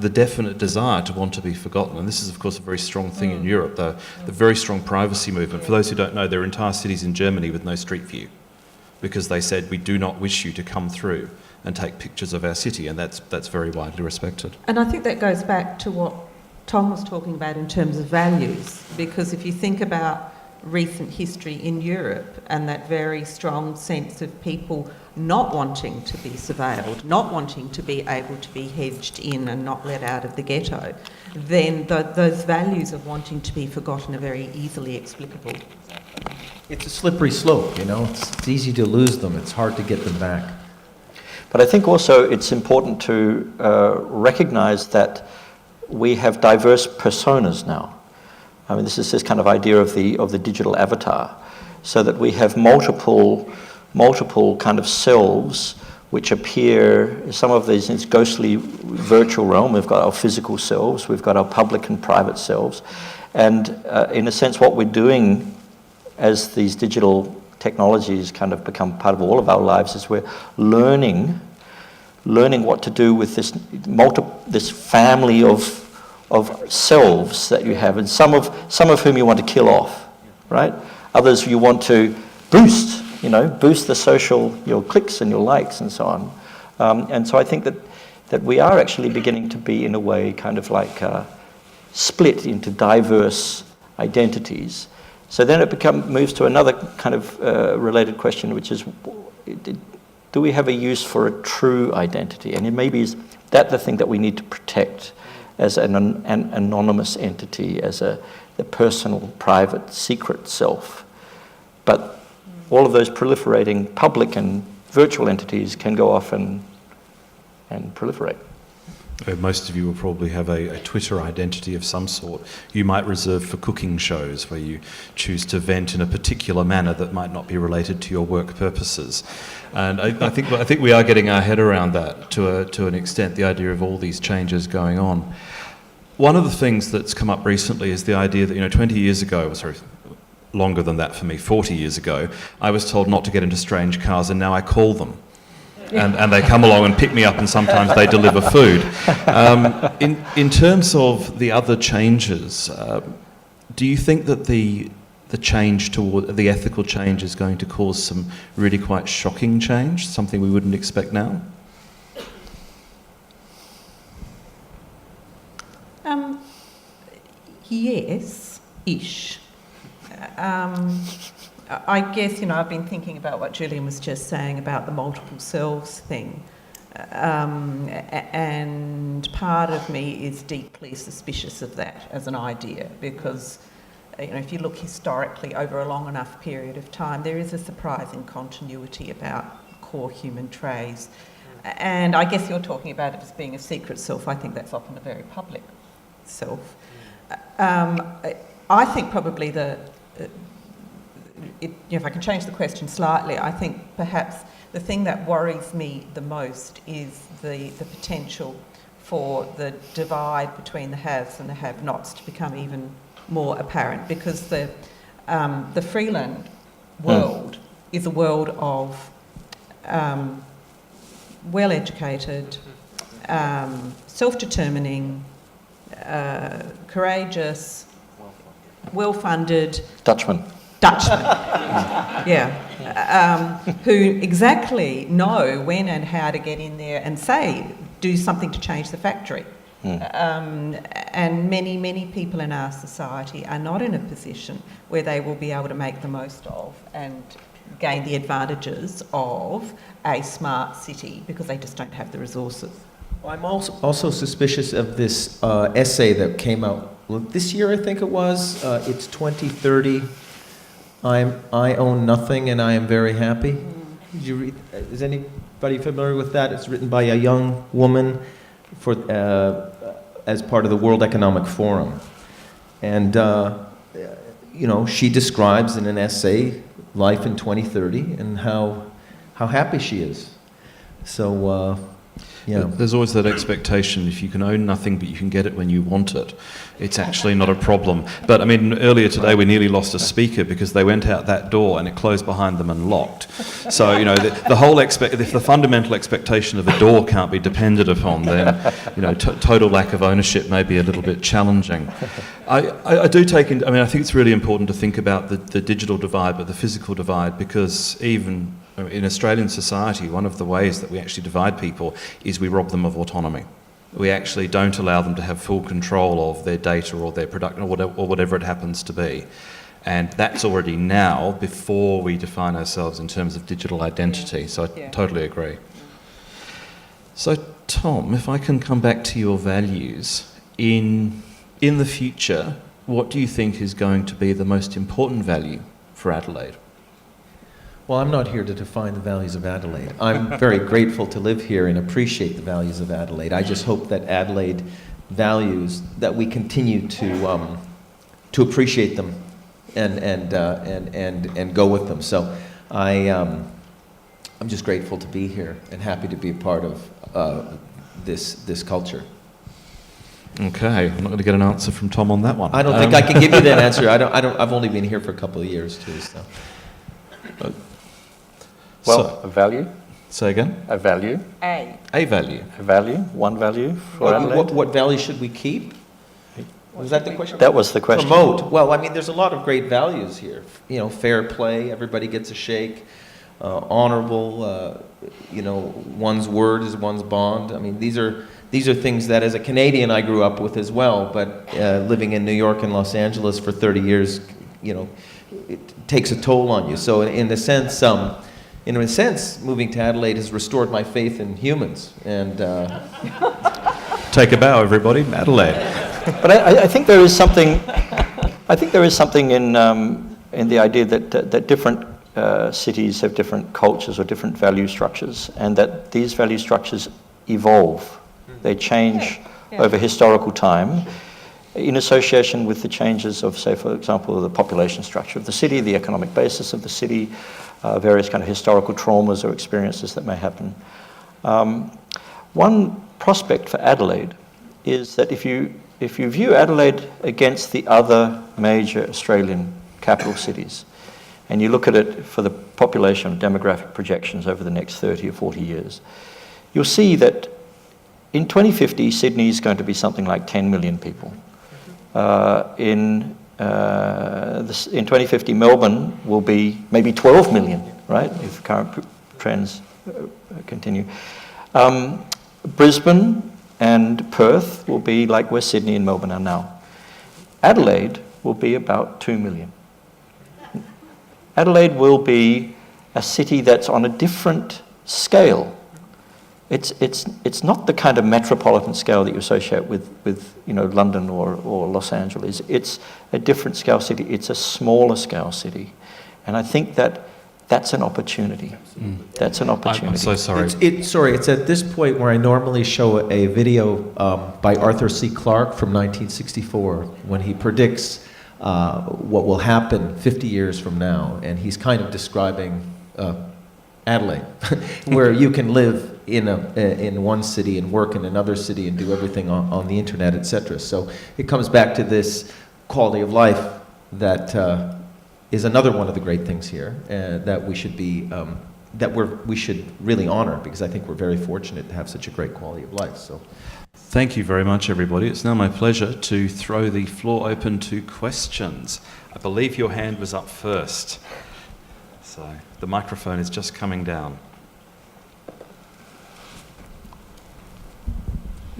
Speaker 10: definite desire to want to be forgotten. And this is, of course, a very strong thing in Europe, the very strong privacy movement. For those who don't know, there are entire cities in Germany with no street view, because they said, we do not wish you to come through and take pictures of our city, and that's very widely respected.
Speaker 4: And I think that goes back to what Tom was talking about in terms of values, because if you think about recent history in Europe and that very strong sense of people not wanting to be surveilled, not wanting to be able to be hedged in and not let out of the ghetto, then those values of wanting to be forgotten are very easily explicable.
Speaker 9: It's a slippery slope, It's easy to lose them. It's hard to get them back.
Speaker 5: But I think also it's important to recognize that we have diverse personas now. I mean, this is this kind of idea of the digital avatar, so that we have multiple kind of selves which appear, some of these in this ghostly virtual realm. We've got our physical selves, we've got our public and private selves, and in a sense what we're doing as these digital technologies kind of become part of all of our lives is we're learning what to do with this family of selves that you have, and some of whom you want to kill off, right? Others you want to boost the social, your clicks and your likes and so on. And so I think that we are actually beginning to be, in a way, kind of like split into diverse identities. So then it moves to another kind of related question, which is, do we have a use for a true identity? And it maybe is that the thing that we need to protect as an anonymous entity, as the personal, private, secret self. But all of those proliferating public and virtual entities can go off and proliferate.
Speaker 10: Most of you will probably have a Twitter identity of some sort. You might reserve for cooking shows where you choose to vent in a particular manner that might not be related to your work purposes. And I think we are getting our head around that to an extent, the idea of all these changes going on. One of the things that's come up recently is the idea that, 20 years ago, sorry, longer than that for me, 40 years ago, I was told not to get into strange cars, and now I call them. And they come along and pick me up, and sometimes they deliver food. In terms of the other changes, do you think that the change toward the ethical change is going to cause some really quite shocking change, something we wouldn't expect now?
Speaker 4: Yes-ish. I guess, I've been thinking about what Julian was just saying about the multiple selves thing. And part of me is deeply suspicious of that as an idea because, if you look historically over a long enough period of time, there is a surprising continuity about core human traits. And I guess you're talking about it as being a secret self. I think that's often a very public self. I think probably if I can change the question slightly, I think perhaps the thing that worries me the most is the potential for the divide between the haves and the have-nots to become even more apparent, because the Freeland world is a world of well-educated, self-determining, courageous, well-funded
Speaker 5: Dutchman,
Speaker 4: who exactly know when and how to get in there and do something to change the factory. And many, many people in our society are not in a position where they will be able to make the most of and gain the advantages of a smart city because they just don't have the resources.
Speaker 9: Well, I'm also suspicious of this essay that came out this year, I think it was. It's 2030. I own nothing and I am very happy. Did you read? Is anybody familiar with that? It's written by a young woman as part of the World Economic Forum, and she describes in an essay life in 2030 and how happy she is. So. Yeah.
Speaker 10: There's always that expectation, if you can own nothing but you can get it when you want it, it's actually not a problem. But earlier today we nearly lost a speaker because they went out that door and it closed behind them and locked. So, the whole if the fundamental expectation of a door can't be depended upon, then, total lack of ownership may be a little bit challenging. I do take in, I think it's really important to think about the digital divide, but the physical divide, because even in Australian society, one of the ways that we actually divide people is we rob them of autonomy. We actually don't allow them to have full control of their data or their production or whatever it happens to be. And that's already now before we define ourselves in terms of digital identity. So I totally agree. So Tom, if I can come back to your values, in the future, what do you think is going to be the most important value for Adelaide?
Speaker 9: Well, I'm not here to define the values of Adelaide. I'm very grateful to live here and appreciate the values of Adelaide. I just hope that Adelaide values, that we continue to appreciate them and go with them. So I'm just grateful to be here and happy to be a part of this culture.
Speaker 10: Okay, I'm not going to get an answer from Tom on that one.
Speaker 9: I don't think I can give you that answer. I've only been here for a couple of years too. So.
Speaker 5: A value?
Speaker 10: Say again?
Speaker 5: A value?
Speaker 4: A
Speaker 10: value?
Speaker 5: A value? One value for Adelaide?
Speaker 9: What value should we keep? Was that the question?
Speaker 5: That was the question.
Speaker 9: Promote. Well, there's a lot of great values here. Fair play, everybody gets a shake, honourable, one's word is one's bond. These are things that as a Canadian I grew up with as well, but living in New York and Los Angeles for 30 years, it takes a toll on you. So in the sense, in a sense, moving to Adelaide has restored my faith in humans. And
Speaker 10: Take a bow, everybody. Adelaide.
Speaker 5: But I think there is something. I think there is something in the idea that different cities have different cultures or different value structures, and that these value structures evolve. They change over historical time in association with the changes of, say, for example, the population structure of the city, the economic basis of the city, various kind of historical traumas or experiences that may happen. One prospect for Adelaide is that if you view Adelaide against the other major Australian capital cities, and you look at it for the population demographic projections over the next 30 or 40 years, you'll see that in 2050, Sydney is going to be something like 10 million people. In 2050, Melbourne will be maybe 12 million, right, if current trends continue. Brisbane and Perth will be like where Sydney and Melbourne are now. Adelaide will be about 2 million. Adelaide will be a city that's on a different scale. It's not the kind of metropolitan scale that you associate with London or Los Angeles. It's a different scale city. It's a smaller scale city, and I think that's an opportunity. That's an opportunity.
Speaker 10: I'm so sorry.
Speaker 9: It's at this point where I normally show a video by Arthur C. Clarke from 1964 when he predicts what will happen 50 years from now, and he's kind of describing Adelaide, where you can live in one city and work in another city and do everything on the internet, etc. So it comes back to this quality of life that is another one of the great things here that we should be we should really honor, because I think we're very fortunate to have such a great quality of life. So.
Speaker 10: Thank you very much, everybody. It's now my pleasure to throw the floor open to questions. I believe your hand was up first. So the microphone is just coming down.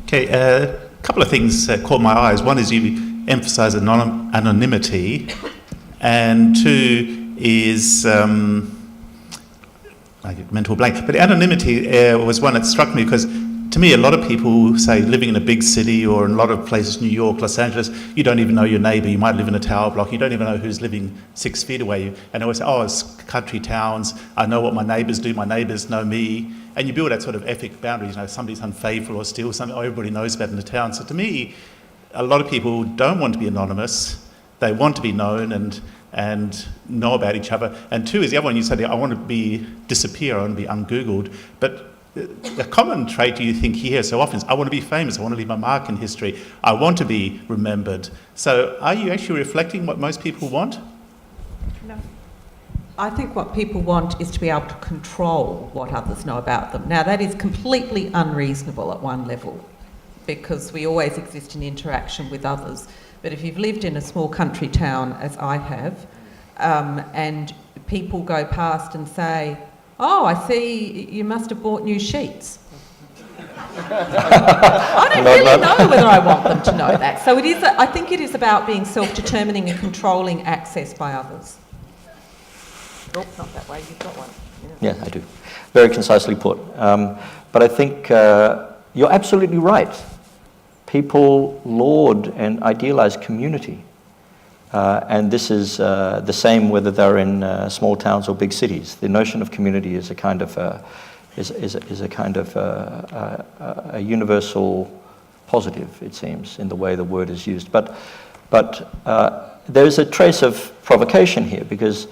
Speaker 11: Okay, a couple of things caught my eyes. One is you emphasise anonymity, and two is I get mental blank. But anonymity was one that struck me, because to me, a lot of people say living in a big city or in a lot of places, New York, Los Angeles, you don't even know your neighbour. You might live in a tower block. You don't even know who's living 6 feet away. And they always say, oh, it's country towns. I know what my neighbours do. My neighbours know me. And you build that sort of ethic boundary. Somebody's unfaithful or steals something. Oh, everybody knows about in the town. So to me, a lot of people don't want to be anonymous. They want to be known and know about each other. And two is the other one. You say, I want to disappear. I want to be ungoogled. But the common trait you think you hear so often is, I want to be famous, I want to leave my mark in history, I want to be remembered. So are you actually reflecting what most people want?
Speaker 4: No. I think what people want is to be able to control what others know about them. Now, that is completely unreasonable at one level, because we always exist in interaction with others. But if you've lived in a small country town, as I have, and people go past and say, oh, I see you must have bought new sheets. I don't really know whether I want them to know that. So I think it is about being self-determining and controlling access by others. Oh, not that way, you've got one.
Speaker 5: Yeah, I do. Very concisely put. But I think you're absolutely right. People laud and idealise community. And this is the same whether they're in small towns or big cities. The notion of community is a kind of a universal positive, it seems, in the way the word is used. But there's a trace of provocation here, because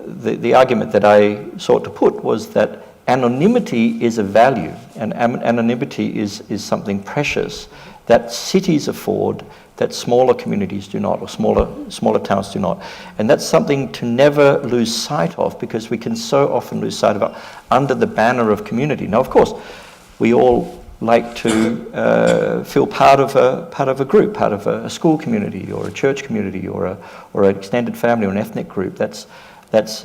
Speaker 5: the argument that I sought to put was that anonymity is a value, and anonymity is something precious that cities afford that smaller communities do not, or smaller towns do not. And that's something to never lose sight of, because we can so often lose sight of it under the banner of community. Now, of course, we all like to feel part of a group, part of a school community, or a church community, or an extended family, or an ethnic group. That's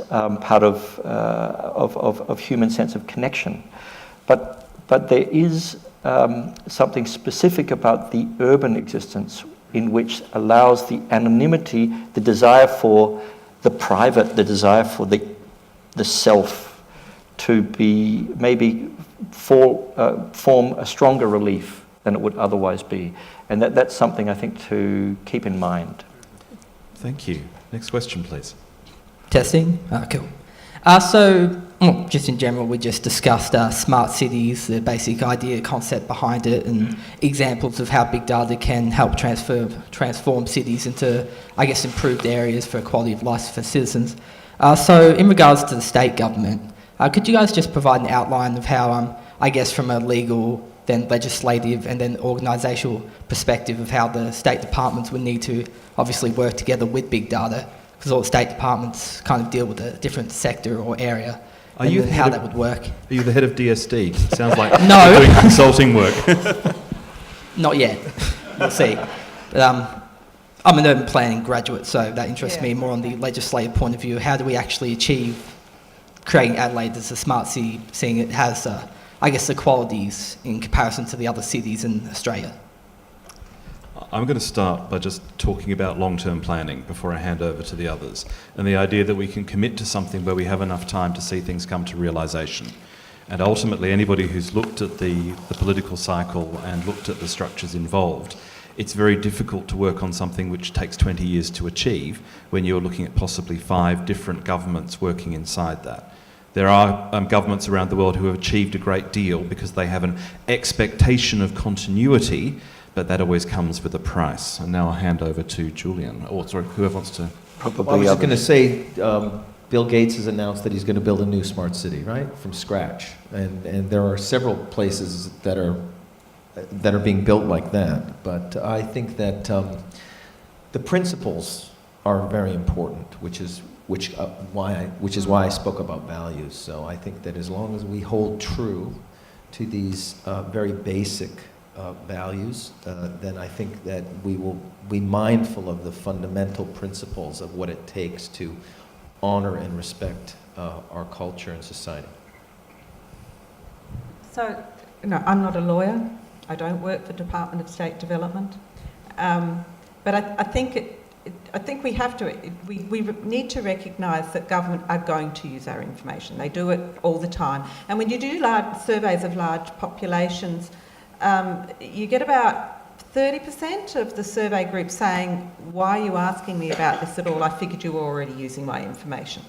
Speaker 5: part of human sense of connection. But there is something specific about the urban existence in which allows the anonymity, the desire for the private, the desire for the self, to be maybe form a stronger relief than it would otherwise be. And that's something I think to keep in mind.
Speaker 10: Thank you. Next question, please.
Speaker 12: Testing? Cool. Just in general, we just discussed smart cities, the basic idea, concept behind it, and examples of how big data can help transform cities into, I guess, improved areas for quality of life for citizens. So in regards to the state government, could you guys just provide an outline of how, I guess, from a legal, then legislative, and then organisational perspective of how the state departments would need to obviously work together with big data, because all the state departments kind of deal with a different sector or area. How that would work.
Speaker 10: Are you the head of DSD? Sounds like
Speaker 12: No.
Speaker 10: you're doing consulting work.
Speaker 12: Not yet. We'll see. But, I'm an urban planning graduate, so that interests me more on the legislative point of view. How do we actually achieve creating Adelaide as a smart city, seeing it has, I guess, the qualities in comparison to the other cities in Australia?
Speaker 10: I'm going to start by just talking about long-term planning before I hand over to the others, and the idea that we can commit to something where we have enough time to see things come to realisation. And ultimately, anybody who's looked at the political cycle and looked at the structures involved, it's very difficult to work on something which takes 20 years to achieve when you're looking at possibly 5 different governments working inside that. There are governments around the world who have achieved a great deal because they have an expectation of continuity, but that always comes with a price. And now I'll hand over to Julian, or sorry, whoever wants to.
Speaker 5: Probably
Speaker 9: I was just going to say, Bill Gates has announced that he's going to build a new smart city, right, from scratch. And there are several places that are being built like that. But I think that the principles are very important, which is why I spoke about values. So I think that as long as we hold true to these very basic values, then I think that we will be mindful of the fundamental principles of what it takes to honor and respect our culture and society.
Speaker 4: So, I'm not a lawyer. I don't work for Department of State Development, but I think we have to. We need to recognise that government are going to use our information. They do it all the time, and when you do large surveys of large populations, you get about 30% of the survey group saying, "Why are you asking me about this at all? I figured you were already using my information."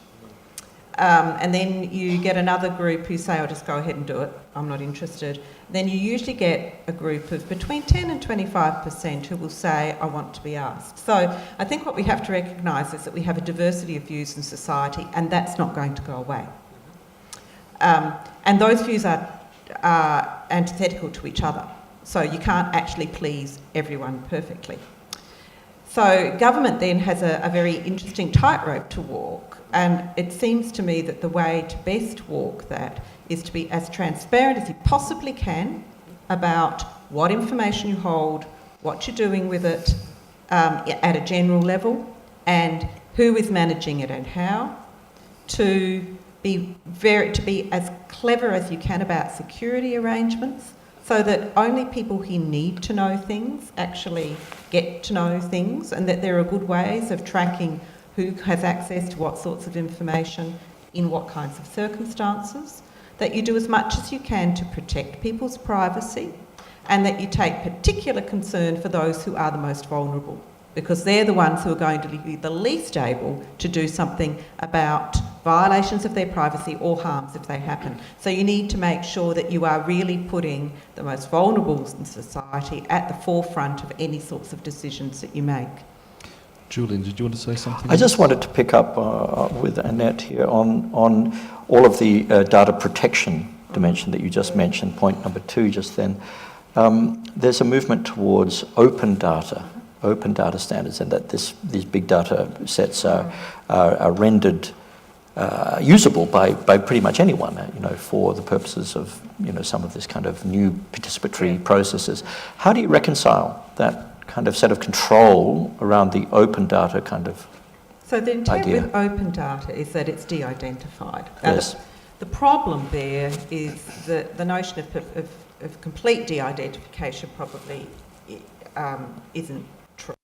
Speaker 4: And then you get another group who say, "I'll just go ahead and do it. I'm not interested." Then you usually get a group of between 10 and 25% who will say, "I want to be asked." So I think what we have to recognise is that we have a diversity of views in society, and that's not going to go away. And those views are antithetical to each other. So you can't actually please everyone perfectly. So government then has a very interesting tightrope to walk, and it seems to me that the way to best walk that is to be as transparent as you possibly can about what information you hold, what you're doing with it at a general level, and who is managing it and how, to be as clever as you can about security arrangements, so that only people who need to know things actually get to know things, and that there are good ways of tracking who has access to what sorts of information in what kinds of circumstances, that you do as much as you can to protect people's privacy, and that you take particular concern for those who are the most vulnerable, because they're the ones who are going to be the least able to do something about violations of their privacy or harms if they happen. So you need to make sure that you are really putting the most vulnerable in society at the forefront of any sorts of decisions that you make.
Speaker 10: Julian, did you want to say something?
Speaker 5: I just wanted to pick up with Annette here on all of the data protection dimension that you just mentioned, point number 2 just then. There's a movement towards open data standards, and that these big data sets are rendered usable by pretty much anyone, for the purposes of some of this kind of new participatory processes. How do you reconcile that kind of set of control around the open data kind of
Speaker 4: So the intent
Speaker 5: idea?
Speaker 4: with open data is that it's de-identified.
Speaker 5: Yes.
Speaker 4: The problem there is that the notion of complete de-identification probably isn't true,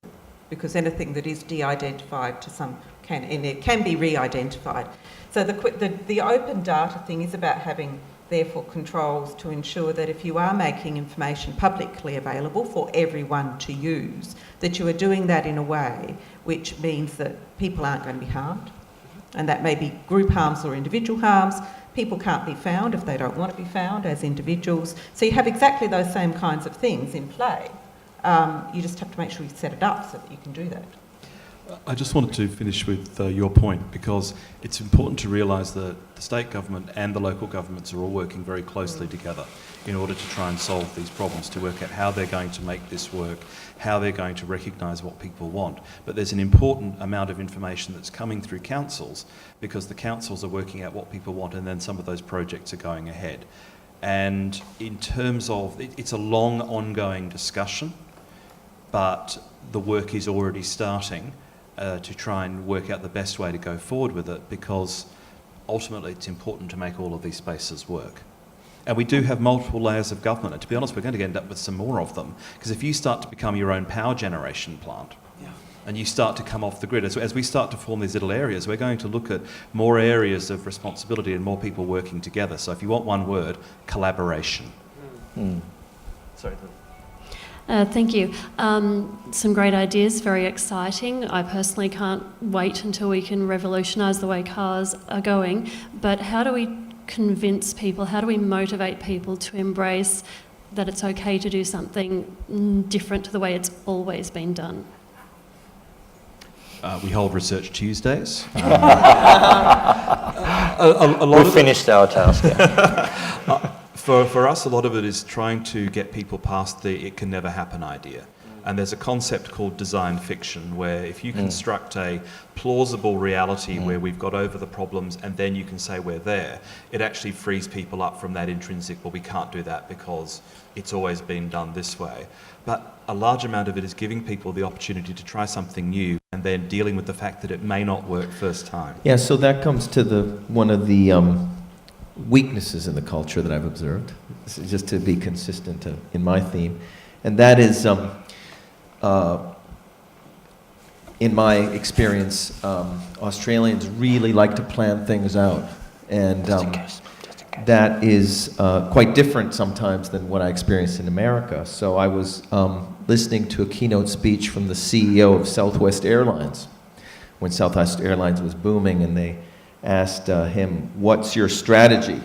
Speaker 4: because anything that is de-identified to some and it can be re-identified. So the open data thing is about having, therefore, controls to ensure that if you are making information publicly available for everyone to use, that you are doing that in a way which means that people aren't going to be harmed. And that may be group harms or individual harms. People can't be found if they don't want to be found as individuals. So you have exactly those same kinds of things in play. You just have to make sure you set it up so that you can do that.
Speaker 10: I just wanted to finish with your point, because it's important to realise that the state government and the local governments are all working very closely together in order to try and solve these problems, to work out how they're going to make this work, how they're going to recognise what people want. But there's an important amount of information that's coming through councils, because the councils are working out what people want, and then some of those projects are going ahead. And in terms of, it's a long ongoing discussion, but the work is already starting to try and work out the best way to go forward with it, because ultimately it's important to make all of these spaces work. And we do have multiple layers of government, and to be honest, we're going to end up with some more of them, because if you start to become your own power generation plant, and you start to come off the grid, as we start to form these little areas, we're going to look at more areas of responsibility and more people working together. So if you want one word, collaboration. Sorry.
Speaker 13: Thank you. Some great ideas, very exciting. I personally can't wait until we can revolutionise the way cars are going. But how do we convince people, how do we motivate people to embrace that it's okay to do something different to the way it's always been done?
Speaker 10: We hold Research Tuesdays.
Speaker 5: We've finished our task. Yeah.
Speaker 10: For us, a lot of it is trying to get people past the "it can never happen" idea. And there's a concept called design fiction, where if you construct a plausible reality where we've got over the problems and then you can say we're there, it actually frees people up from that intrinsic, well, we can't do that because it's always been done this way. But a large amount of it is giving people the opportunity to try something new and then dealing with the fact that it may not work first time.
Speaker 9: Yeah, so that comes to one of the weaknesses in the culture that I've observed, just to be consistent in my theme, and that is, in my experience, Australians really like to plan things out, and that is quite different sometimes than what I experienced in America. So I was listening to a keynote speech from the CEO of Southwest Airlines when Southwest Airlines was booming, and they asked him, "What's your strategy?"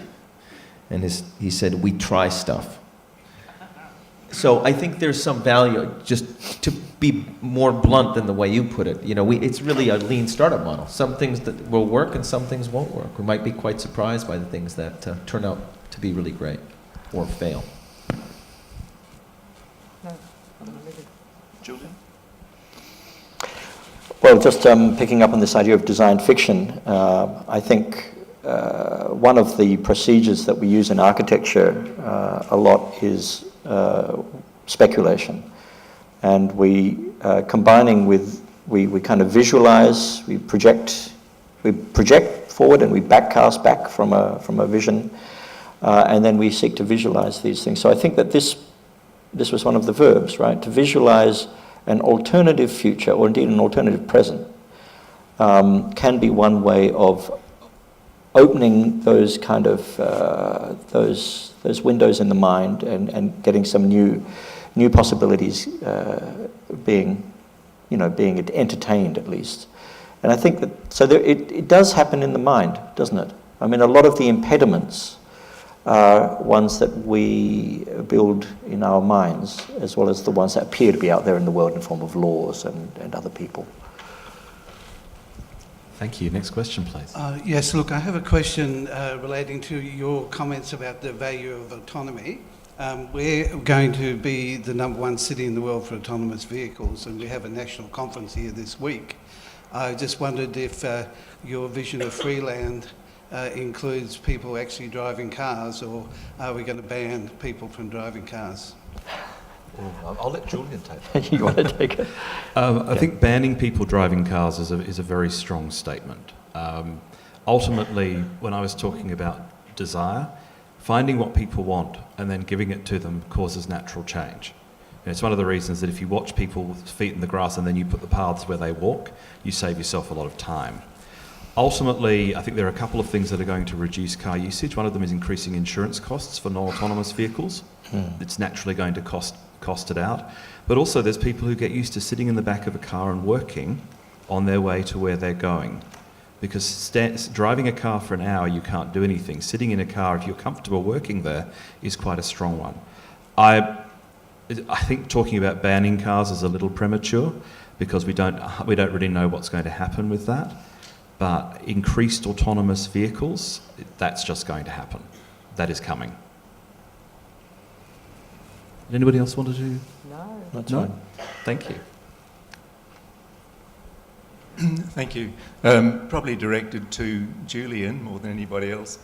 Speaker 9: And he said, "We try stuff." So I think there's some value, just to be more blunt than the way you put it. You know, it's really a lean startup model. Some things that will work and some things won't work. We might be quite surprised by the things that turn out to be really great or fail.
Speaker 2: Julian?
Speaker 5: Well, just picking up on this idea of design fiction, I think one of the procedures that we use in architecture a lot is speculation. And we, combining with, we kind of visualize, we project forward and we backcast back from a vision, and then we seek to visualize these things. So I think that this was one of the verbs, right? To visualize an alternative future, or indeed an alternative present, can be one way of opening those kind of those windows in the mind and getting some new possibilities being entertained at least. And I think that it does happen in the mind, doesn't it? I mean, a lot of the impediments are ones that we build in our minds, as well as the ones that appear to be out there in the world in the form of laws and other people.
Speaker 10: Thank you. Next question, please.
Speaker 14: Yes, look, I have a question relating to your comments about the value of autonomy. We're going to be the #1 city in the world for autonomous vehicles, and we have a national conference here this week. I just wondered if your vision of Freeland includes people actually driving cars, or are we going to ban people from driving cars?
Speaker 10: I'll let Julian take it.
Speaker 5: You want to take it?
Speaker 10: I think banning people driving cars is a very strong statement. Ultimately, when I was talking about desire, finding what people want and then giving it to them causes natural change. It's one of the reasons that if you watch people with feet in the grass and then you put the paths where they walk, you save yourself a lot of time. Ultimately, I think there are a couple of things that are going to reduce car usage. One of them is increasing insurance costs for non-autonomous vehicles. It's naturally going to cost it out. But also there's people who get used to sitting in the back of a car and working on their way to where they're going. Because driving a car for an hour, you can't do anything. Sitting in a car, if you're comfortable working there, is quite a strong one. I think talking about banning cars is a little premature because we don't really know what's going to happen with that. But increased autonomous vehicles, that's just going to happen. That is coming. Did anybody else want to do?
Speaker 5: No. That's
Speaker 10: No?
Speaker 5: fine.
Speaker 10: Thank you.
Speaker 15: Thank you. Probably directed to Julian more than anybody else.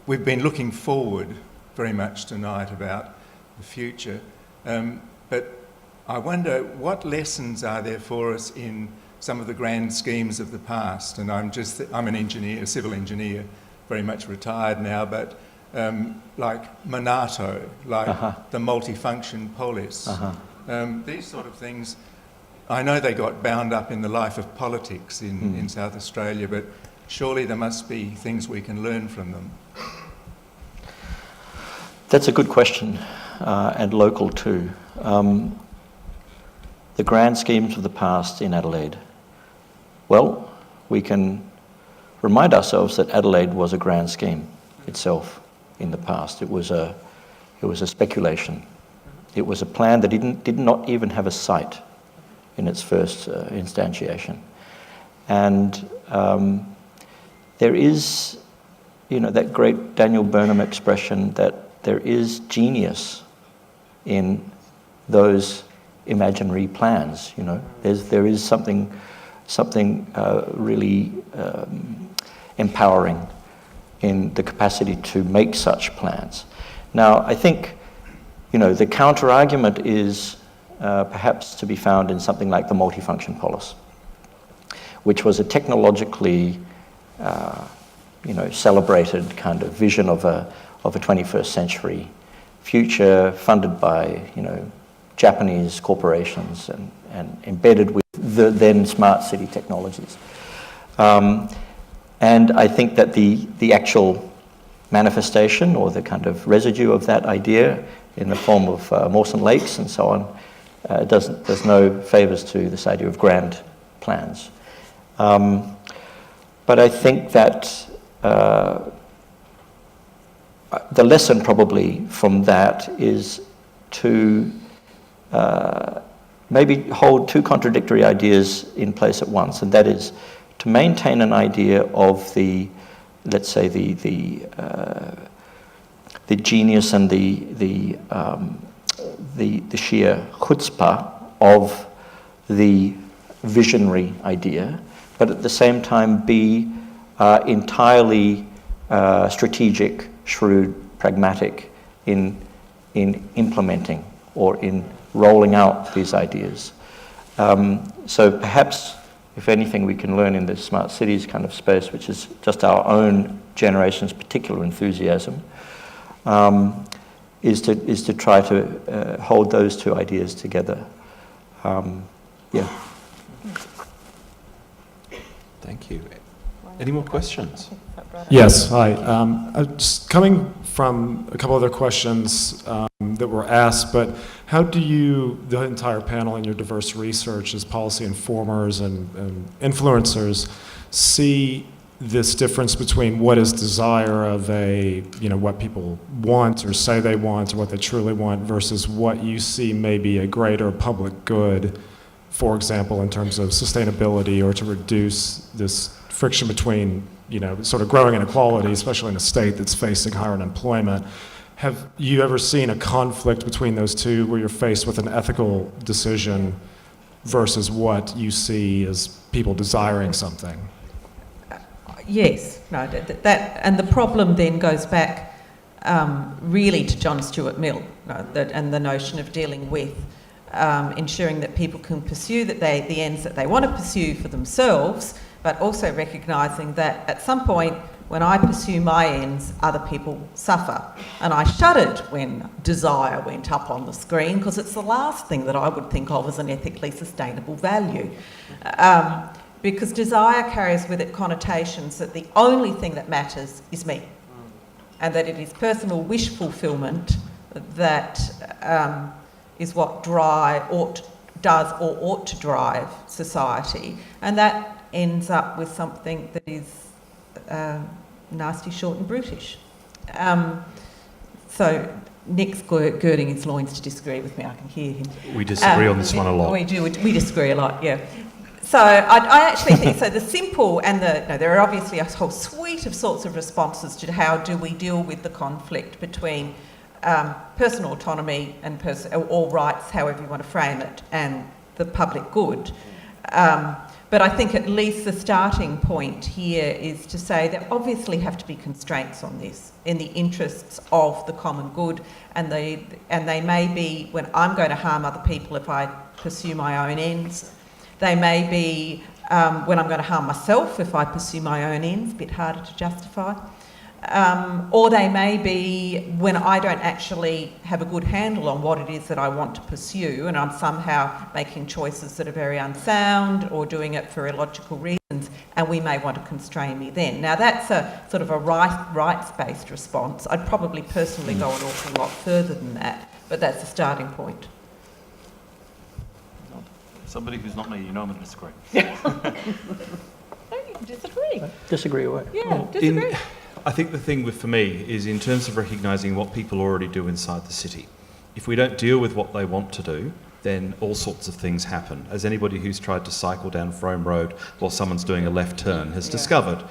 Speaker 15: We've been looking forward very much tonight about the future, but I wonder what lessons are there for us in some of the grand schemes of the past. And I'm an engineer, a civil engineer, very much retired now, but like Monato, like the multifunction polis, these sort of things. I know they got bound up in the life of politics in South Australia, but surely there must be things we can learn from them.
Speaker 5: That's a good question, and local too. The grand schemes of the past in Adelaide. Well, we can remind ourselves that Adelaide was a grand scheme itself in the past. It was a speculation. It was a plan that did not even have a site in its first instantiation. And there is, that great Daniel Burnham expression that there is genius in those imaginary plans. There is something really empowering in the capacity to make such plans. Now, I think, the counter-argument is perhaps to be found in something like the multifunction polis, which was a technologically, celebrated kind of vision of a 21st century future funded by, Japanese corporations and embedded with the then smart city technologies. And I think that the actual manifestation or the kind of residue of that idea in the form of Mawson Lakes and so on does no favours to this idea of grand plans. But I think that the lesson probably from that is to maybe hold two contradictory ideas in place at once, and that is to maintain an idea of the genius and the sheer chutzpah of the visionary idea, but at the same time be entirely strategic, shrewd, pragmatic in implementing or in rolling out these ideas. So perhaps, if anything, we can learn in the smart cities kind of space, which is just our own generation's particular enthusiasm, is to try to hold those two ideas together.
Speaker 10: Thank you. Any more questions?
Speaker 16: Yes, hi. Just coming from a couple other questions that were asked, but how do you, the entire panel and your diverse research as policy informers and influencers, see this difference between what is desire of what people want or say they want or what they truly want versus what you see maybe a greater public good, for example, in terms of sustainability or to reduce this friction between, sort of growing inequality, especially in a state that's facing higher unemployment. Have you ever seen a conflict between those two where you're faced with an ethical decision versus what you see as people desiring something?
Speaker 4: Yes, no, that and the problem then goes back really to John Stuart Mill, and the notion of dealing with ensuring that people can pursue the ends that they want to pursue for themselves, but also recognising that at some point when I pursue my ends, other people suffer. And I shuddered when desire went up on the screen, because it's the last thing that I would think of as an ethically sustainable value. Because desire carries with it connotations that the only thing that matters is me, and that it is personal wish fulfilment that is what ought to drive society, and that ends up with something that is nasty, short and brutish. So Nick's girding his loins to disagree with me, I can hear him.
Speaker 10: We disagree on this one a lot.
Speaker 4: We do, we disagree a lot, yeah. So I actually think, so the simple and there are obviously a whole suite of sorts of responses to how do we deal with the conflict between personal autonomy and or rights, however you want to frame it, and the public good. But I think at least the starting point here is to say there obviously have to be constraints on this in the interests of the common good, and they may be when I'm going to harm other people if I pursue my own ends. They may be when I'm going to harm myself if I pursue my own ends, a bit harder to justify. Or they may be when I don't actually have a good handle on what it is that I want to pursue, and I'm somehow making choices that are very unsound or doing it for illogical reasons, and we may want to constrain me then. Now that's a sort of a rights-based response. I'd probably personally go an awful lot further than that, but that's the starting point.
Speaker 10: Somebody who's not me, you know I'm going to disagree.
Speaker 4: No, you can disagree.
Speaker 5: Disagree away.
Speaker 4: Yeah, disagree.
Speaker 10: I think the thing for me is in terms of recognising what people already do inside the city. If we don't deal with what they want to do, then all sorts of things happen, as anybody who's tried to cycle down Frome Road while someone's doing a left turn has discovered.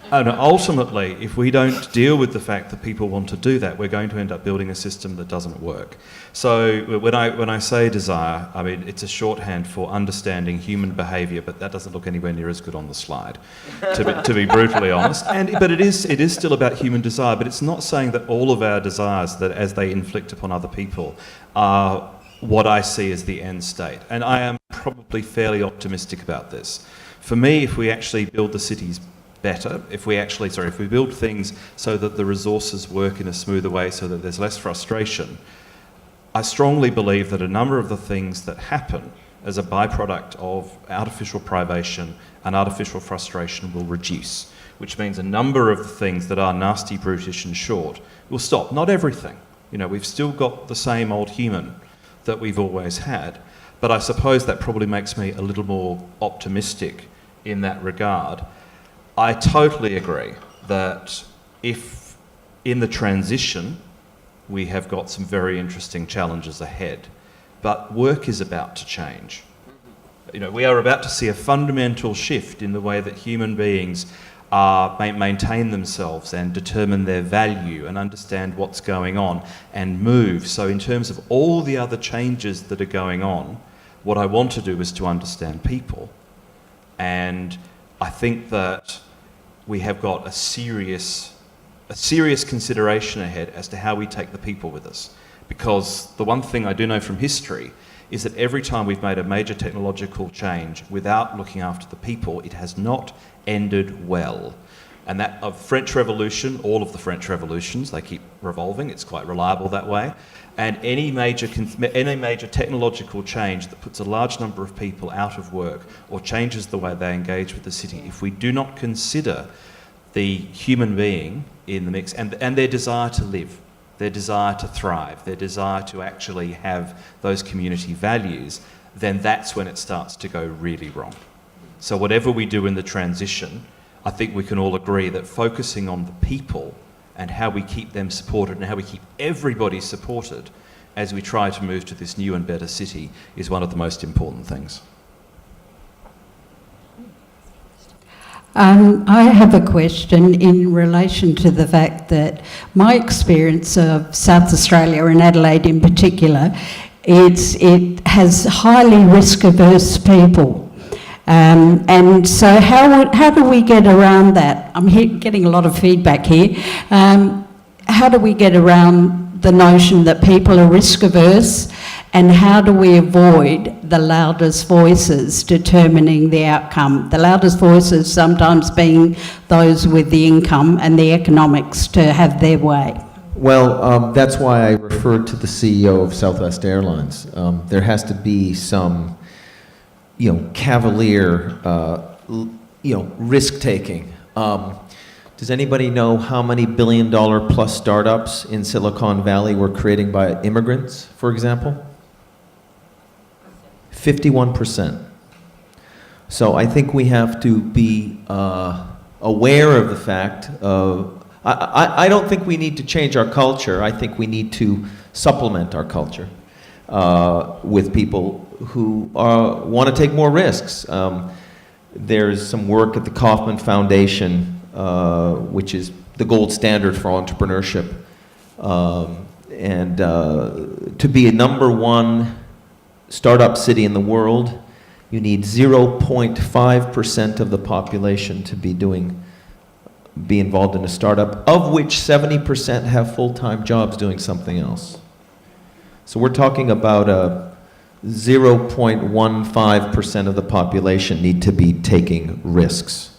Speaker 10: And ultimately, if we don't deal with the fact that people want to do that, we're going to end up building a system that doesn't work. So when I say desire, I mean, it's a shorthand for understanding human behaviour, but that doesn't look anywhere near as good on the slide, to be brutally honest. But it is still about human desire, but it's not saying that all of our desires, that as they inflict upon other people, are what I see as the end state. And I am probably fairly optimistic about this. For me, if we actually build the cities better, if we build things so that the resources work in a smoother way so that there's less frustration, I strongly believe that a number of the things that happen as a byproduct of artificial privation and artificial frustration will reduce, which means a number of the things that are nasty, brutish and short will stop. Not everything. You know, we've still got the same old human that we've always had, but I suppose that probably makes me a little more optimistic in that regard. I totally agree that if in the transition we have got some very interesting challenges ahead, but work is about to change. You know, we are about to see a fundamental shift in the way that human beings maintain themselves and determine their value and understand what's going on and move. So in terms of all the other changes that are going on, what I want to do is to understand people. And I think that we have got a serious consideration ahead as to how we take the people with us. Because the one thing I do know from history is that every time we've made a major technological change without looking after the people, it has not ended well. And that of French Revolution, all of the French revolutions, they keep revolving, it's quite reliable that way. And any major technological change that puts a large number of people out of work or changes the way they engage with the city, if we do not consider the human being in the mix and their desire to live, their desire to thrive, their desire to actually have those community values, then that's when it starts to go really wrong. So whatever we do in the transition, I think we can all agree that focusing on the people and how we keep them supported and how we keep everybody supported as we try to move to this new and better city is one of the most important things.
Speaker 17: I have a question in relation to the fact that my experience of South Australia and Adelaide in particular, it has highly risk-averse people. And so how do we get around that? I'm getting a lot of feedback here. How do we get around the notion that people are risk-averse And how do we avoid the loudest voices determining the outcome? The loudest voices sometimes being those with the income and the economics to have their way.
Speaker 9: Well, that's why I referred to the CEO of Southwest Airlines. There has to be some, cavalier, risk-taking. Does anybody know how many billion-dollar-plus startups in Silicon Valley were created by immigrants, for example? 51%. So I think we have to be aware of the fact of. I don't think we need to change our culture. I think we need to supplement our culture with people who want to take more risks. There's some work at the Kauffman Foundation, which is the gold standard for entrepreneurship. And to be a #1 startup city in the world, you need 0.5% of the population to be involved in a startup, of which 70% have full-time jobs doing something else. So we're talking about 0.15% of the population need to be taking risks.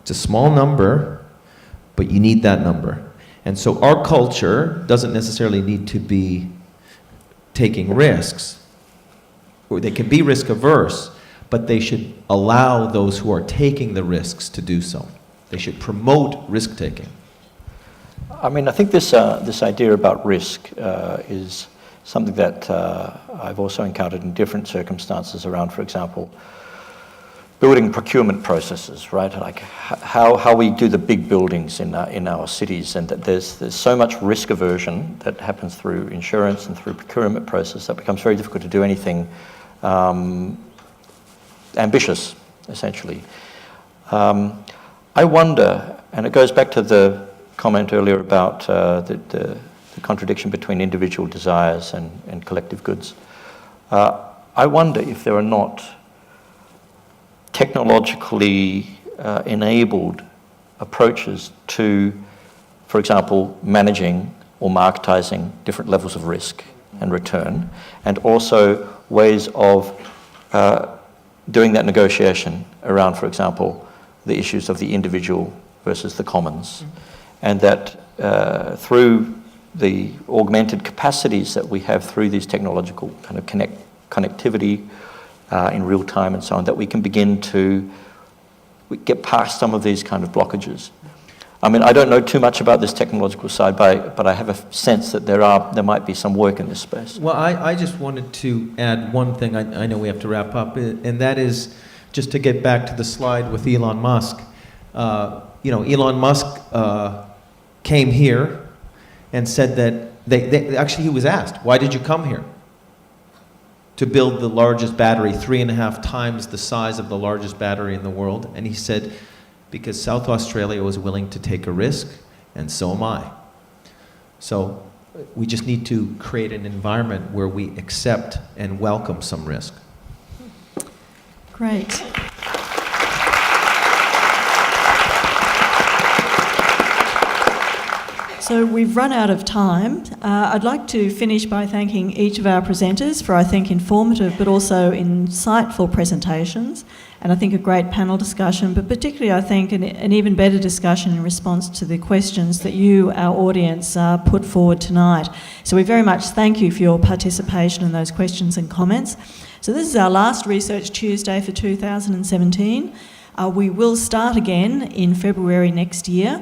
Speaker 9: It's a small number, but you need that number. And so our culture doesn't necessarily need to be taking risks, or they can be risk averse, but they should allow those who are taking the risks to do so. They should promote risk-taking.
Speaker 5: I mean, I think this idea about risk is something that I've also encountered in different circumstances around, for example, building procurement processes, right? Like how we do the big buildings in our cities, and that there's so much risk aversion that happens through insurance and through procurement process that becomes very difficult to do anything ambitious, essentially. I wonder, and it goes back to the comment earlier about the contradiction between individual desires and collective goods. I wonder if there are not technologically enabled approaches to, for example, managing or marketizing different levels of risk and return, and also ways of doing that negotiation around, for example, the issues of the individual versus the commons, and that through the augmented capacities that we have through these technological kind of connectivity in real time and so on, that we can begin to get past some of these kind of blockages. I mean, I don't know too much about this technological side, but I have a sense that there might be some work in this space.
Speaker 9: Well, I just wanted to add one thing. I know we have to wrap up, and that is just to get back to the slide with Elon Musk. Elon Musk came here and said that actually he was asked, why did you come here? To build the largest battery, 3.5 times the size of the largest battery in the world. And he said, because South Australia was willing to take a risk, and so am I. So we just need to create an environment where we accept and welcome some risk.
Speaker 1: Great. So we've run out of time. I'd like to finish by thanking each of our presenters for, I think, informative but also insightful presentations, and I think a great panel discussion, but particularly I think an even better discussion in response to the questions that you, our audience, put forward tonight. So we very much thank you for your participation in those questions and comments. So this is our last Research Tuesday for 2017. We will start again in February next year.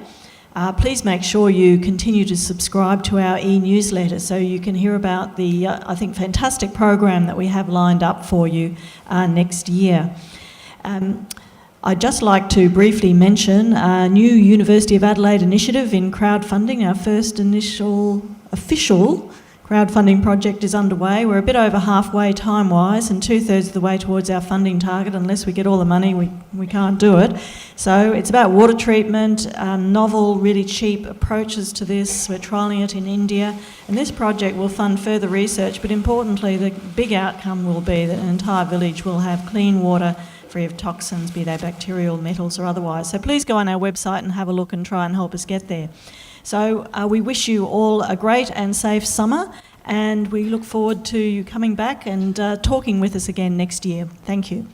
Speaker 1: Please make sure you continue to subscribe to our e-newsletter so you can hear about the, I think, fantastic program that we have lined up for you next year. I'd just like to briefly mention a new University of Adelaide initiative in crowdfunding. Our first initial official crowdfunding project is underway. We're a bit over halfway time-wise and 2/3 of the way towards our funding target. Unless we get all the money, we can't do it. So it's about water treatment, novel, really cheap approaches to this. We're trialling it in India. And this project will fund further research, but importantly, the big outcome will be that an entire village will have clean water free of toxins, be they bacterial, metals or otherwise. So please go on our website and have a look and try and help us get there. So we wish you all a great and safe summer, and we look forward to you coming back and talking with us again next year. Thank you.